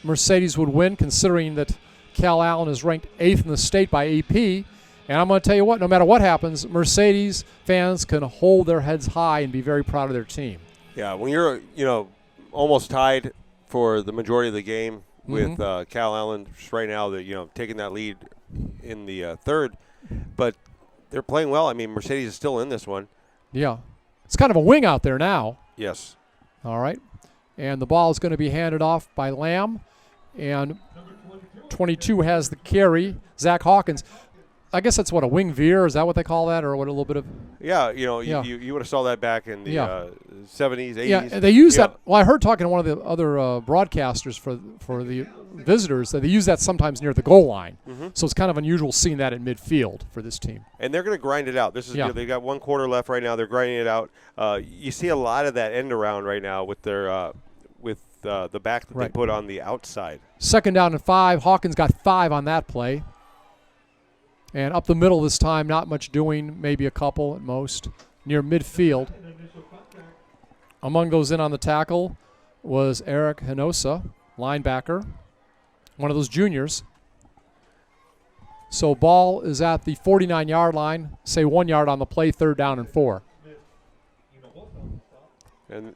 Mercedes would win, considering that Calallen is ranked 8th in the state by AP. And I'm going to tell you what, no matter what happens, Mercedes fans can hold their heads high and be very proud of their team. Yeah, when you're, almost tied for the majority of the game with Calallen right now, taking that lead in the 3rd, but they're playing well. I mean, Mercedes is still in this one. Yeah. It's kind of a wing out there now. Yes. All right. And the ball is going to be handed off by Lamb. And 22 has the carry, Zach Hawkins. I guess that's what, a wing veer? Is that what they call that, or what, a little bit of? Yeah, you would have saw that back in the 70s, 80s. Yeah, they use that. Well, I heard talking to one of the other broadcasters for the visitors that they use that sometimes near the goal line. Mm-hmm. So it's kind of unusual seeing that in midfield for this team. And they're going to grind it out. This is they've got 1 quarter left right now. They're grinding it out. You see a lot of that end around right now with their the back that they put on the outside. 2nd down and 5. Hawkins got 5 on that play. And up the middle this time, not much doing, maybe a couple at most, near midfield. Among those in on the tackle was Eric Hinosa, linebacker, one of those juniors. So ball is at the 49-yard line, say 1 yard on the play, 3rd down and 4. And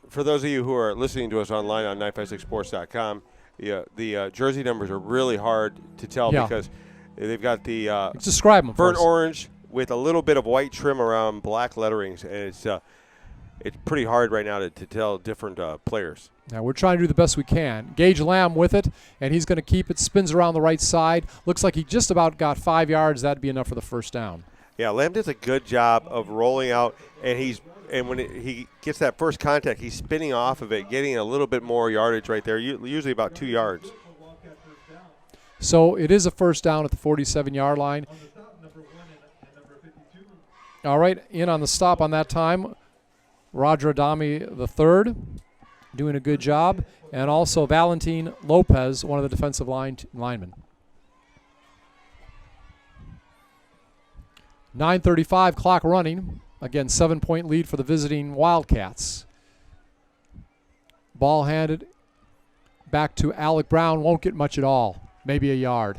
for those of you who are listening to us online on 956sports.com, the jersey numbers are really hard to tell because they've got the describe them burnt orange with a little bit of white trim around black letterings, and it's pretty hard right now to tell different players. Now we're trying to do the best we can. Gage Lamb with it, and he's going to keep it. Spins around the right side. Looks like he just about got 5 yards. That'd be enough for the first down. Yeah, Lamb does a good job of rolling out, and when he gets that first contact, he's spinning off of it, getting a little bit more yardage right there, usually about 2 yards. So it is a first down at the 47-yard line. All right, in on the stop on that time, Roger Adami III doing a good job, and also Valentin Lopez, one of the defensive linemen. 9:35 clock running. Again, 7-point lead for the visiting Wildcats. Ball handed back to Alec Brown. Won't get much at all. Maybe a yard.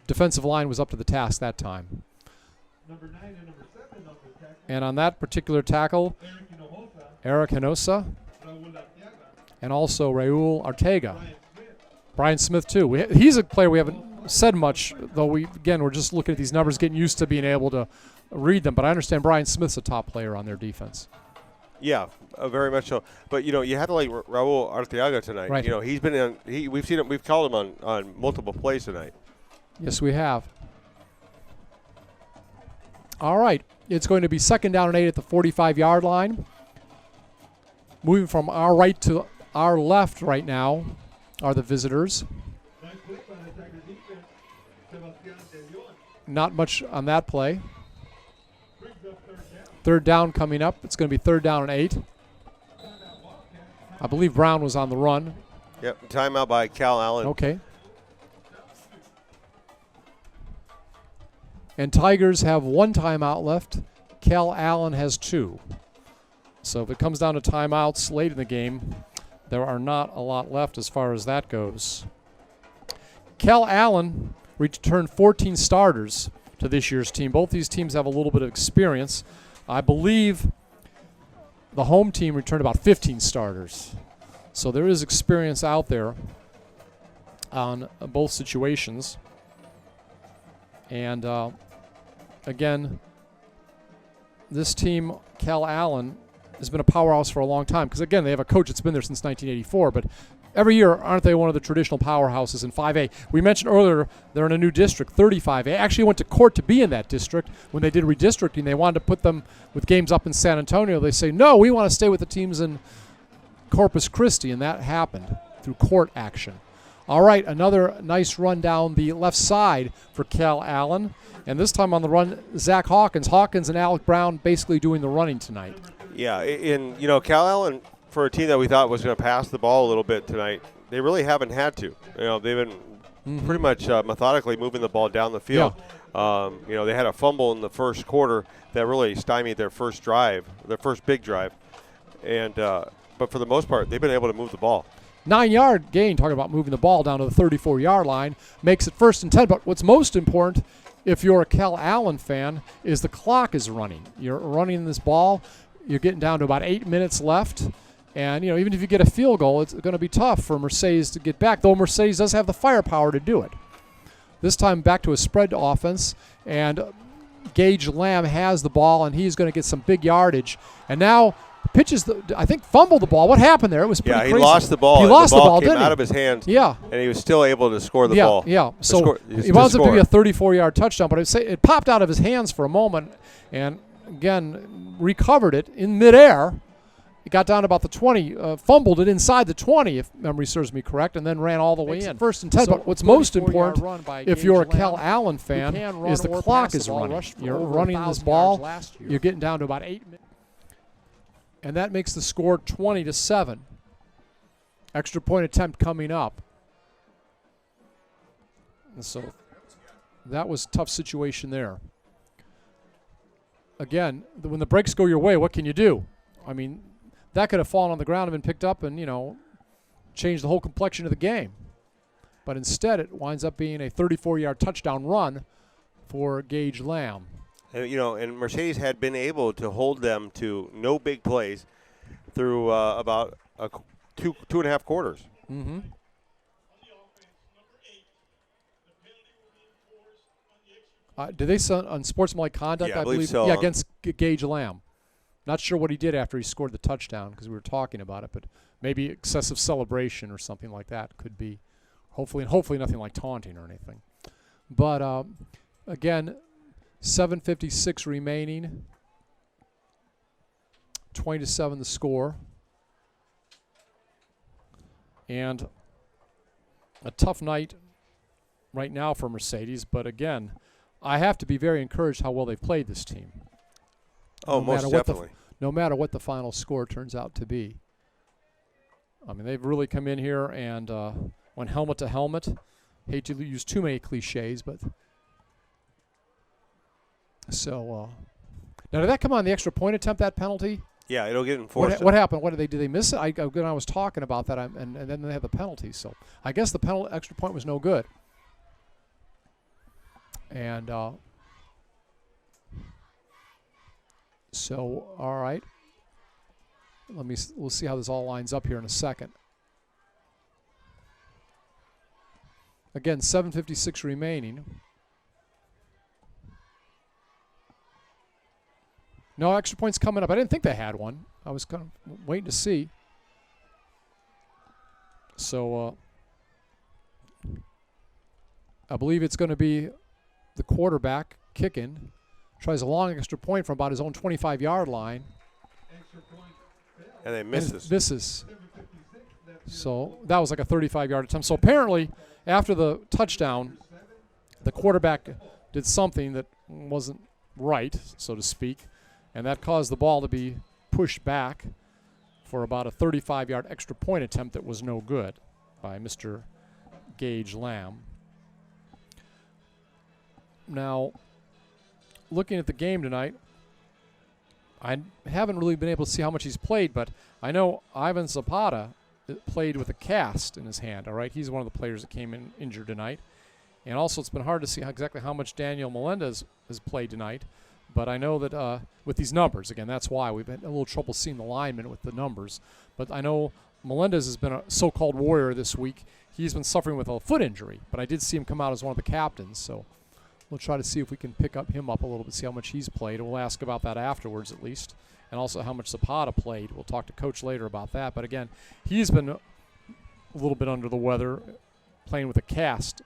Defensive line was up to the task that time. And on that particular tackle, Eric Hinosa and also Raul Arteaga. Brian Smith, too. He's a player we haven't said much, though we're just looking at these numbers, getting used to being able to read them. But I understand Brian Smith's a top player on their defense. Yeah, very much so. But you have to like Raul Arteaga tonight. Right. He's been in. We've seen him. We've called him on multiple plays tonight. Yes, we have. All right, it's going to be 2nd down and 8 at the 45-yard line. Moving from our right to our left right now are the visitors. Not much on that play. 3rd down coming up. It's going to be 3rd down and 8. I believe Brown was on the run. Yep, timeout by Calallen. Okay. And Tigers have 1 timeout left. Calallen has 2. So if it comes down to timeouts late in the game, there are not a lot left as far as that goes. Calallen returned 14 starters to this year's team. Both these teams have a little bit of experience. I believe the home team returned about 15 starters. So there is experience out there on both situations. And again, this team, Calallen, has been a powerhouse for a long time. Because again, they have a coach that's been there since 1984. But every year, aren't they one of the traditional powerhouses in 5A? We mentioned earlier they're in a new district, 35A. Actually went to court to be in that district. When they did redistricting, they wanted to put them with games up in San Antonio. They say, no, we want to stay with the teams in Corpus Christi, and that happened through court action. All right, another nice run down the left side for Calallen. And this time on the run, Zach Hawkins. Hawkins and Alec Brown basically doing the running tonight. Yeah, Calallen, for a team that we thought was going to pass the ball a little bit tonight, they really haven't had to. They've been pretty much methodically moving the ball down the field. Yeah. They had a fumble in the first quarter that really stymied their first drive, their first big drive. And but for the most part, they've been able to move the ball. 9-yard gain, talking about moving the ball down to the 34-yard line, makes it 1st and 10. But what's most important, if you're a Calallen fan, is the clock is running. You're running this ball. You're getting down to about 8 minutes left. And, even if you get a field goal, it's going to be tough for Mercedes to get back, though Mercedes does have the firepower to do it. This time back to a spread offense, and Gage Lamb has the ball, and he's going to get some big yardage. And now pitches, I think, fumbled the ball. What happened there? It was pretty crazy. He lost the ball. He lost the ball, came didn't he? out of his hands. Yeah. And he was still able to score the ball. Yeah, so it winds up to be a 34-yard touchdown, but it popped out of his hands for a moment, and again, recovered it in midair. It got down to about the 20, fumbled it inside the 20, if memory serves me correct, and then ran all the way in. 1st and 10, so but what's most important, if you're a Calallen fan, is the clock is running. You're running this ball. You're getting down to about 8 minutes. And that makes the score 20-7. Extra point attempt coming up. And so that was a tough situation there. Again, when the breaks go your way, what can you do? I mean, that could have fallen on the ground and been picked up and, changed the whole complexion of the game. But instead, it winds up being a 34-yard touchdown run for Gage Lamb. And Mercedes had been able to hold them to no big plays through about two and a half quarters. Mm-hmm. Did they say on sportsmanlike conduct? Yeah, I believe so. Yeah, against Gage Lamb. Not sure what he did after he scored the touchdown because we were talking about it, but maybe excessive celebration or something like that could be. Hopefully nothing like taunting or anything. But again, 7:56 remaining. 20-7 the score. And a tough night right now for Mercedes, but again, I have to be very encouraged how well they've played this team. Oh, most definitely. No matter what the final score turns out to be. I mean, they've really come in here and went helmet to helmet. Hate to use too many cliches, but so now did that come on the extra point attempt, that penalty? Yeah, it'll get enforced. What happened? Did they miss it? I was talking about that, and then they had the penalty. So I guess the extra point was no good. And so all right, we'll see how this all lines up here in a second. Again, 7:56 remaining. No extra points coming up. I didn't think they had one. I was kind of waiting to see. So I believe it's going to be the quarterback kicking. Tries a long extra point from about his own 25-yard line. And they misses. Misses. So that was like a 35-yard attempt. So apparently, after the touchdown, the quarterback did something that wasn't right, so to speak, and that caused the ball to be pushed back for about a 35-yard extra point attempt that was no good by Mr. Gage Lamb. Now, looking at the game tonight, I haven't really been able to see how much he's played, but I know Ivan Zapata played with a cast in his hand, all right? He's one of the players that came in injured tonight. And also it's been hard to see exactly how much Daniel Melendez has played tonight. But I know that with these numbers, again, that's why we've had a little trouble seeing the linemen with the numbers. But I know Melendez has been a so-called warrior this week. He's been suffering with a foot injury, but I did see him come out as one of the captains. So we'll try to see if we can pick him up a little bit, see how much he's played. And we'll ask about that afterwards at least. And also how much Zapata played. We'll talk to Coach later about that. But again, he's been a little bit under the weather, playing with a cast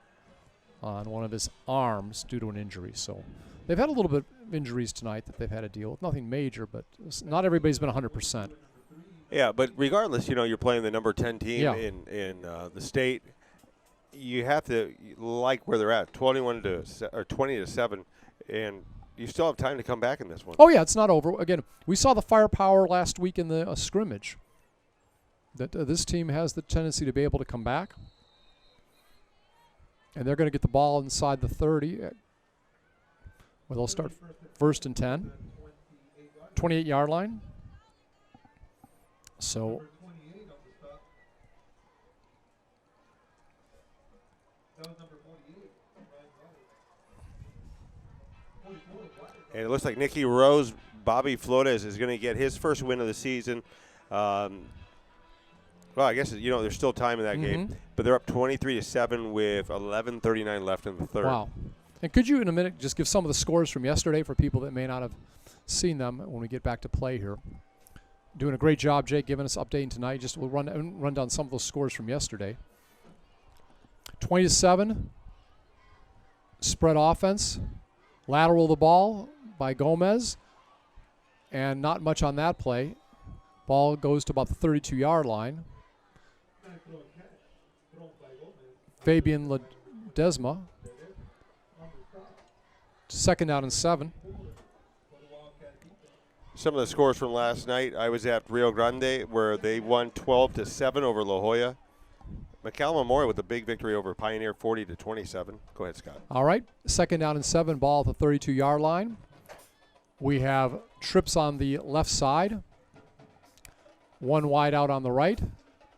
on one of his arms due to an injury. So they've had a little bit of injuries tonight that they've had to deal with. Nothing major, but not everybody's been 100%. Yeah, but regardless, you're playing the number 10 team in the state. You have to like where they're at, 20-7, and you still have time to come back in this one. Oh, yeah, it's not over. Again, we saw the firepower last week in the scrimmage, that this team has the tendency to be able to come back. And they're going to get the ball inside the 30. Where they'll start 1st and 10. 28-yard line. So and it looks like Nicky Rose, Bobby Flores is going to get his first win of the season. Well, I guess, there's still time in that game. But they're up 23-7 with 11:39 left in the third. Wow. And could you, in a minute, just give some of the scores from yesterday for people that may not have seen them when we get back to play here? Doing a great job, Jake, giving us updating tonight. We'll run down some of those scores from yesterday. 20-7, spread offense. Lateral the ball by Gomez, and not much on that play. Ball goes to about the 32-yard line. Fabian Ledesma. 2nd down and 7. Some of the scores from last night, I was at Rio Grande where they won 12-7 over La Jolla. McCallum Memorial with a big victory over Pioneer, 40-27. Go ahead, Scott. All right, 2nd down and 7, ball at the 32-yard line. We have trips on the left side. One wide out on the right.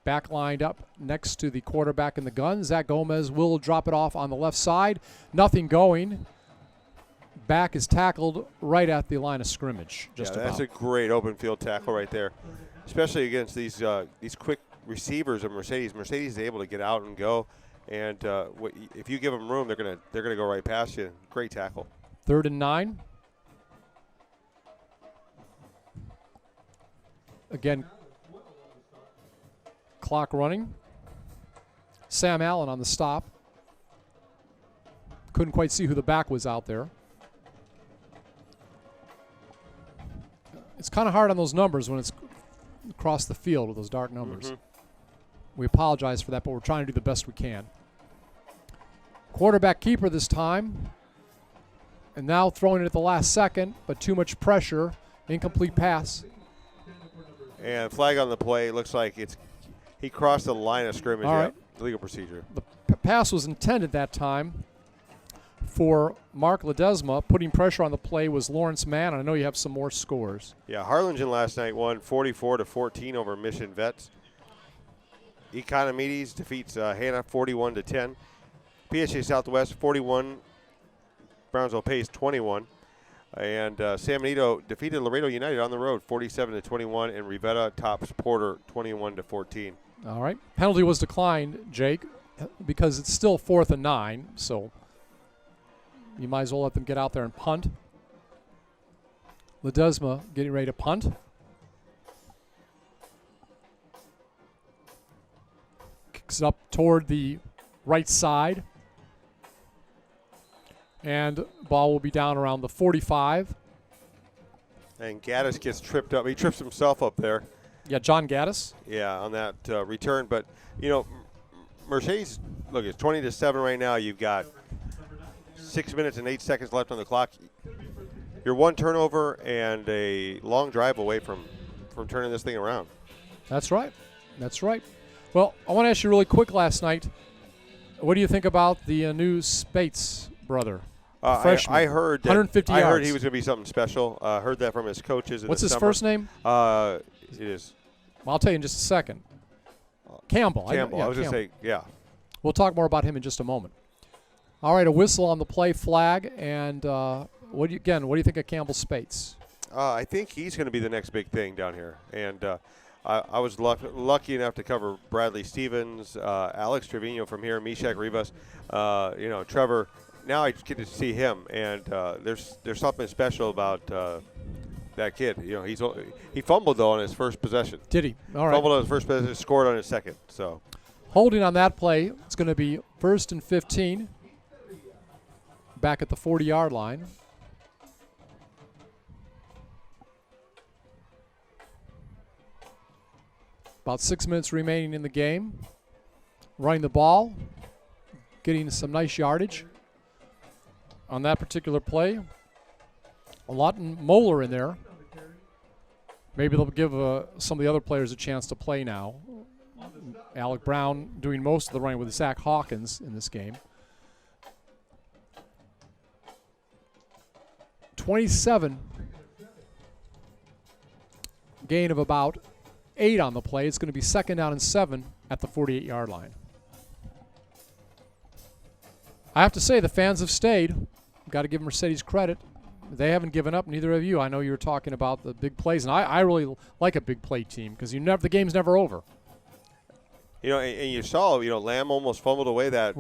Back lined up next to the quarterback in the gun. Zach Gomez will drop it off on the left side. Nothing going. Back is tackled right at the line of scrimmage. That's a great open field tackle right there, especially against these quick receivers of Mercedes. Mercedes is able to get out and go, and if you give them room, they're gonna go right past you. Great tackle. 3rd and 9. Again, clock running. Sam Allen on the stop. Couldn't quite see who the back was out there. It's kind of hard on those numbers when it's across the field with those dark numbers. Mm-hmm. We apologize for that, but we're trying to do the best we can. Quarterback keeper this time. And now throwing it at the last second, but too much pressure. Incomplete pass. And flag on the play. Looks like he crossed the line of scrimmage. All right. Legal procedure. The pass was intended that time for Mark Ledesma. Putting pressure on the play was Lawrence Mann. I know you have some more scores. Yeah, Harlingen last night won 44-14 over Mission Vets. Economides defeats Hannah 41-10. PSA Southwest 41. Brownsville Pace 21. And San Benito defeated Laredo United on the road 47-21, and Rivetta tops Porter 21-14. All right. Penalty was declined, Jake, because it's still 4th and 9, so you might as well let them get out there and punt. Ledesma getting ready to punt. Kicks it up toward the right side. And ball will be down around the 45. And Gaddis gets tripped up. He trips himself up there. Yeah, John Gaddis. Yeah, on that return. But, you know, Mercedes, look, it's 20-7 right now. You've got 6 minutes and 8 seconds left on the clock. You're one turnover and a long drive away from turning this thing around. That's right. That's right. Well, I want to ask you really quick last night, what do you think about the new Spates brother? Freshman. I heard that, 150 I yards. heard he was going to be something special. Heard that from his coaches. What's his first name? It is. Well, I'll tell you in just a second. Campbell. Campbell. I was going to say, yeah. We'll talk more about him in just a moment. All right, a whistle on the play flag, and what do you think of Campbell Spates? I think he's going to be the next big thing down here. And I was lucky enough to cover Bradley Stevens, Alex Trevino from here, Meshach Rivas, Trevor. Now I get to see him, and there's something special about that kid. You know, he fumbled though on his first possession. Did he? All right. Fumbled on his first possession, scored on his second. So holding on that play, it's going to be 1st and 15. Back at the 40-yard line. About 6 minutes remaining in the game. Running the ball, getting some nice yardage on that particular play. Lawton Moeller in there. Maybe they'll give some of the other players a chance to play now. Alec Brown doing most of the running with Zach Hawkins in this game. 27. Gain of about 8 on the play. It's going to be 2nd down and 7 at the 48-yard line. I have to say the fans have stayed. Got to give Mercedes credit. They haven't given up. Neither have you. I know you were talking about the big plays, and I really like a big play team because the game's never over. You know, and you saw, Lamb almost fumbled away that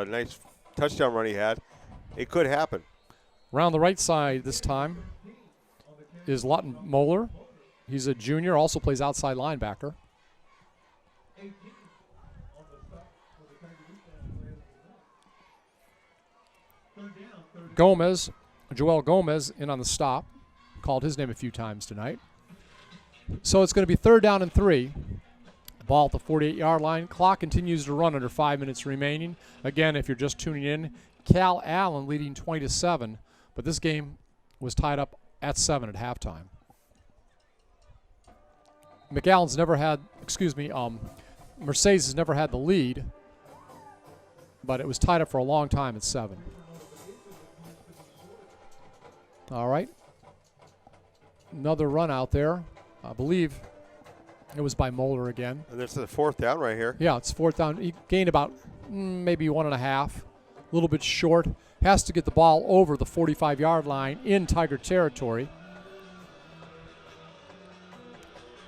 nice touchdown run he had. It could happen. Around the right side this time is Lawton Moeller. He's a junior, also plays outside linebacker. Joel Gomez in on the stop. Called his name a few times tonight. So it's going to be 3rd down and 3. Ball at the 48-yard line. Clock continues to run under 5 minutes remaining. Again, if you're just tuning in, Calallen leading 20-7. But this game was tied up at 7 at halftime. Mercedes has never had the lead, but it was tied up for a long time at 7. All right. Another run out there. I believe it was by Moeller again. And this is the 4th down right here. Yeah, it's 4th down. He gained about maybe 1.5. A little bit short. Has to get the ball over the 45-yard line in Tiger territory.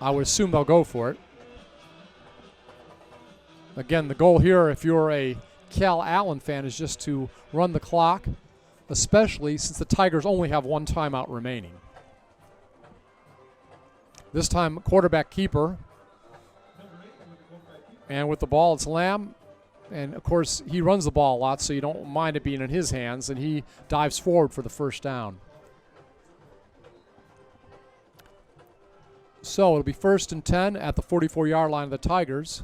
I would assume they'll go for it. Again, the goal here, if you're a Calallen fan, is just to run the clock, especially since the Tigers only have 1 timeout remaining. This time, quarterback keeper. And with the ball, it's Lamb. And, of course, he runs the ball a lot, so you don't mind it being in his hands. And he dives forward for the first down. So it'll be 1st and 10 at the 44-yard line of the Tigers.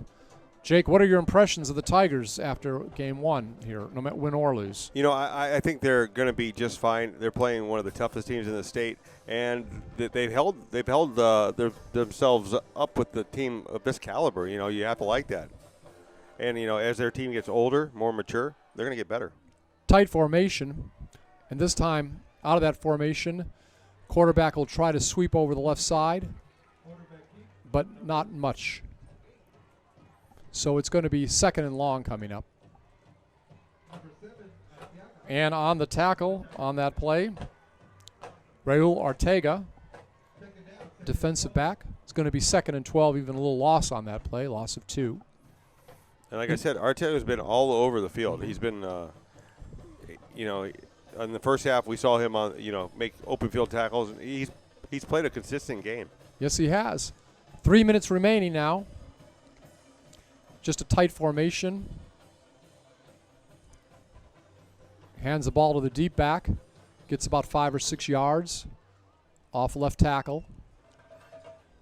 Jake, what are your impressions of the Tigers after game one here, no matter win or lose? You know, I think they're going to be just fine. They're playing one of the toughest teams in the state, and they've held themselves up with the team of this caliber. You know, you have to like that. And, you know, as their team gets older, more mature, they're going to get better. Tight formation, and this time out of that formation, quarterback will try to sweep over the left side, but not much. So it's going to be 2nd and long coming up. And on the tackle on that play, Raul Ortega, defensive back. It's going to be 2nd and 12, even a little loss on that play, loss of 2. And like I said, Ortega's been all over the field. He's been, you know, in the first half we saw him on, you know, make open field tackles. And he's played a consistent game. Yes, he has. 3 minutes remaining now. Just a tight formation. Hands the ball to the deep back. Gets about 5 or 6 yards off left tackle.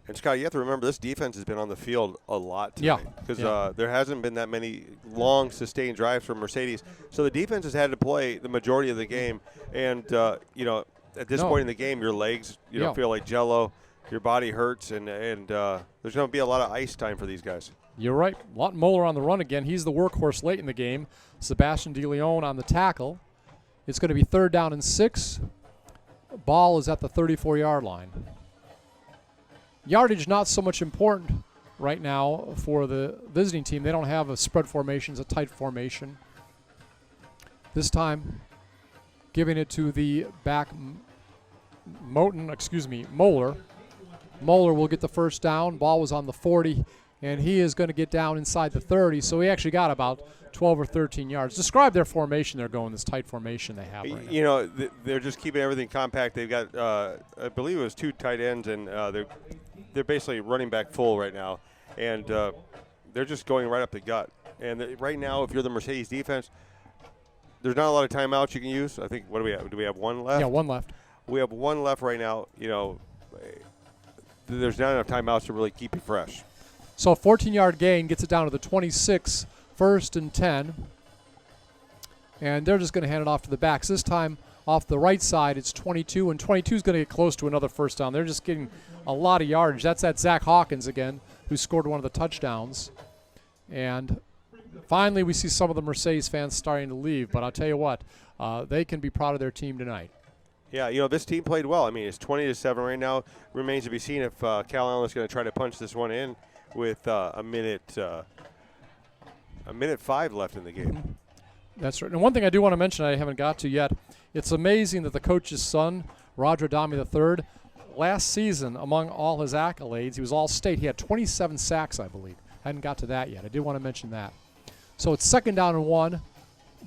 And, Scott, you have to remember this defense has been on the field a lot tonight. Yeah. Because there hasn't been that many long, sustained drives from Mercedes. So the defense has had to play the majority of the game. And, you know, at this point in the game, your legs, you don't feel like Jell-O. Your body hurts, and there's going to be a lot of ice time for these guys. You're right. Lawton Moeller on the run again. He's the workhorse late in the game. Sebastian DeLeon on the tackle. It's going to be 3rd down and 6. Ball is at the 34-yard line. Yardage not so much important right now for the visiting team. They don't have a spread formation. It's a tight formation. This time, giving it to the back, Moeller. Moeller will get the first down. Ball was on the 40. And he is going to get down inside the 30, so he actually got about 12 or 13 yards. Describe their formation they're going, this tight formation they have right now. You know, they're just keeping everything compact. They've got, I believe it was 2 tight ends, and they're basically running back full right now. And they're just going right up the gut. And right now, if you're the Mercedes defense, there's not a lot of timeouts you can use. I think, what do we have? Do we have 1 left? Yeah, 1 left. We have 1 left right now. You know, there's not enough timeouts to really keep you fresh. So a 14-yard gain gets it down to the 26, 1st and 10. And they're just going to hand it off to the backs. This time off the right side, it's 22, and 22 is going to get close to another first down. They're just getting a lot of yardage. That's that Zach Hawkins again, who scored one of the touchdowns. And finally, we see some of the Mercedes fans starting to leave. But I'll tell you what, they can be proud of their team tonight. Yeah, you know, this team played well. I mean, it's 20-7 right now. Remains to be seen if Calallen is going to try to punch this one in with a minute 5 left in the game. That's right. And one thing I do want to mention I haven't got to yet, it's amazing that the coach's son, Roger Adami III, last season, among all his accolades, he was all-state. He had 27 sacks, I believe. I hadn't got to that yet. I did want to mention that. So it's 2nd down and 1.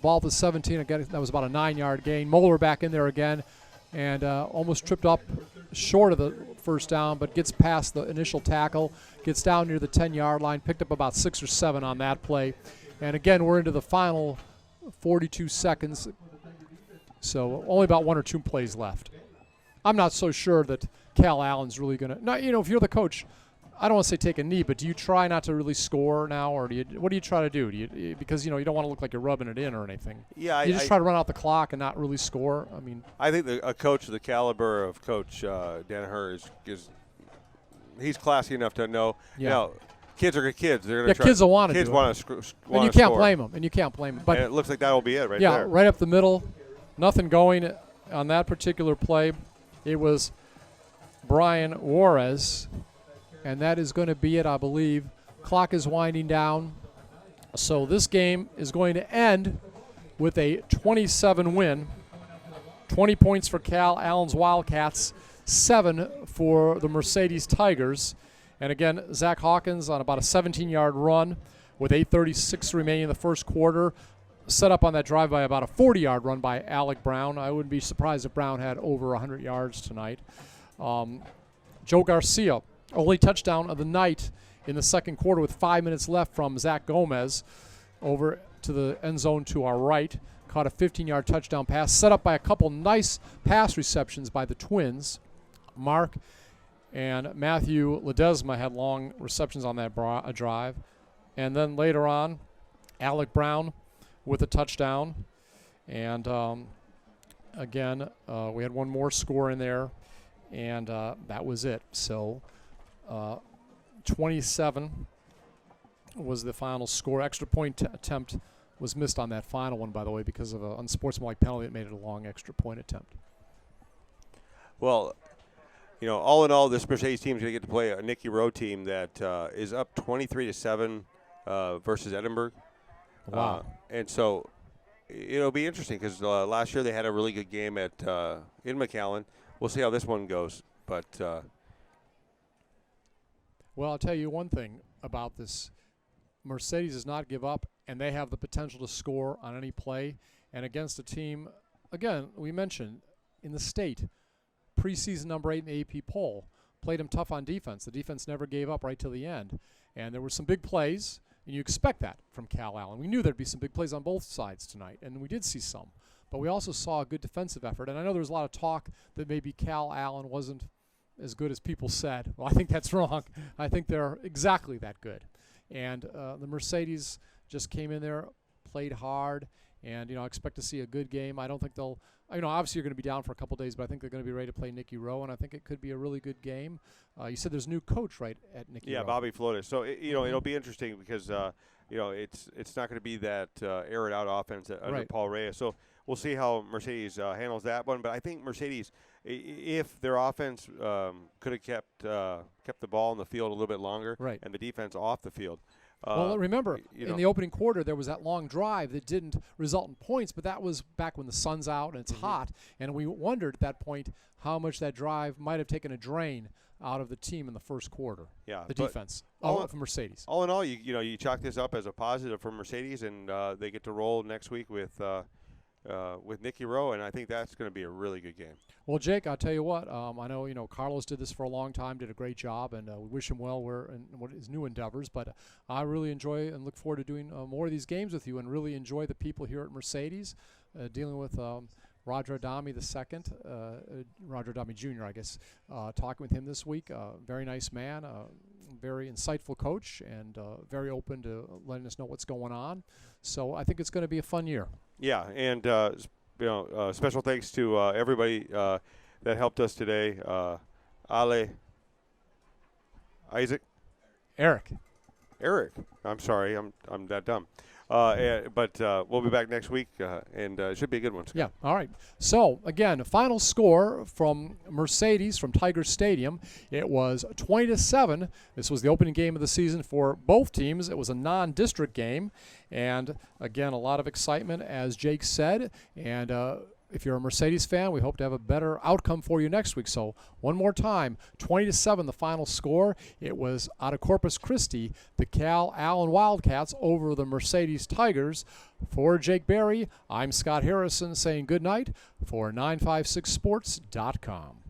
Ball to 17. Again, that was about a 9-yard gain. Moeller back in there again and almost tripped up short of the first down, but gets past the initial tackle, gets down near the 10-yard line, picked up about 6 or 7 on that play. And again, we're into the final 42 seconds, so only about 1 or 2 plays left. I'm not so sure that Calallen's really going to – you know, if you're the coach, I don't want to say take a knee, but do you try not to really score now, or what do you try to do? Because, you know, you don't want to look like you're rubbing it in or anything. Yeah, you just try to run out the clock and not really score. I mean, I think a coach of the caliber of Coach Danaher is he's classy enough to know. Yeah. You know, kids are kids. They're gonna kids will want to. Kids want to and you can't blame them. And you can't blame them. But and it looks like that will be it right there. there. Right up the middle, nothing going on that particular play. It was Brian Juarez. And that is going to be it, I believe. Clock is winding down. So this game is going to end with a 27 win. 20 points for Calallen's Wildcats, 7 for the Mercedes Tigers. And again, Zach Hawkins on about a 17-yard run with 8:36 remaining in the first quarter. Set up on that drive by about a 40-yard run by Alec Brown. I wouldn't be surprised if Brown had over 100 yards tonight. Joe Garcia only touchdown of the night in the second quarter with 5 minutes left from Zach Gomez over to the end zone to our right. Caught a 15-yard touchdown pass, set up by a couple nice pass receptions by the Twins. Mark and Matthew Ledesma had long receptions on that drive. And then later on, Alec Brown with a touchdown. And again, we had one more score in there, and that was it. So 27 was the final score. Extra point attempt was missed on that final one, by the way, because of an unsportsmanlike penalty that made it a long extra point attempt. Well, all in all, this Mercedes team is going to get to play a Nicky Rowe team that is up 23-7 versus Edinburgh. Wow. And so it'll be interesting because last year they had a really good game in McAllen. We'll see how this one goes. But well, I'll tell you one thing about this. Mercedes does not give up, and they have the potential to score on any play. And against a team, again, we mentioned in the state, preseason number 8 in the AP poll, played them tough on defense. The defense never gave up right till the end. And there were some big plays, and you expect that from Calallen. We knew there'd be some big plays on both sides tonight, and we did see some. But we also saw a good defensive effort. And I know there was a lot of talk that maybe Calallen wasn't as good as people said. Well, I think that's wrong. I think they're exactly that good. And the Mercedes just came in there, played hard, and I expect to see a good game. I don't think they'll, obviously you're going to be down for a couple days, but I think they're going to be ready to play Nicky Rowe, and I think it could be a really good game. You said there's a new coach, right, at Nicky Rowe? Yeah, Bobby Flotis. So it'll be interesting because it's not going to be that air it out offense under Paul Reyes. So we'll see how Mercedes handles that one. But I think Mercedes, if their offense could have kept the ball in the field a little bit longer, and the defense off the field. Well, remember, in the opening quarter, there was that long drive that didn't result in points, but that was back when the sun's out and it's hot, and we wondered at that point how much that drive might have taken a drain out of the team in the first quarter. Yeah, the defense of Mercedes. All in all, you chalk this up as a positive for Mercedes, and they get to roll next week with Nicky Rowe, and I think that's going to be a really good game. Well, Jake, I'll tell you what. I know Carlos did this for a long time, did a great job, and we wish him well in his new endeavors. But I really enjoy and look forward to doing more of these games with you, and really enjoy the people here at Mercedes, dealing with Roger Adami II, Roger Adami Jr., I guess, talking with him this week. Very nice man, very insightful coach, and very open to letting us know what's going on. So I think it's going to be a fun year. Yeah, and special thanks to everybody that helped us today. Ale, Isaac, Eric. I'm sorry, I'm that dumb. But we'll be back next week, and it should be a good one. Yeah, all right. So, again, final score from Mercedes from Tiger Stadium. It was 20-7. This was the opening game of the season for both teams. It was a non-district game. And, again, a lot of excitement, as Jake said. And if you're a Mercedes fan, we hope to have a better outcome for you next week. So, one more time, 20-7 the final score. It was out of Corpus Christi, the Calallen Wildcats over the Mercedes Tigers. For Jake Berry, I'm Scott Harrison saying good night for 956sports.com.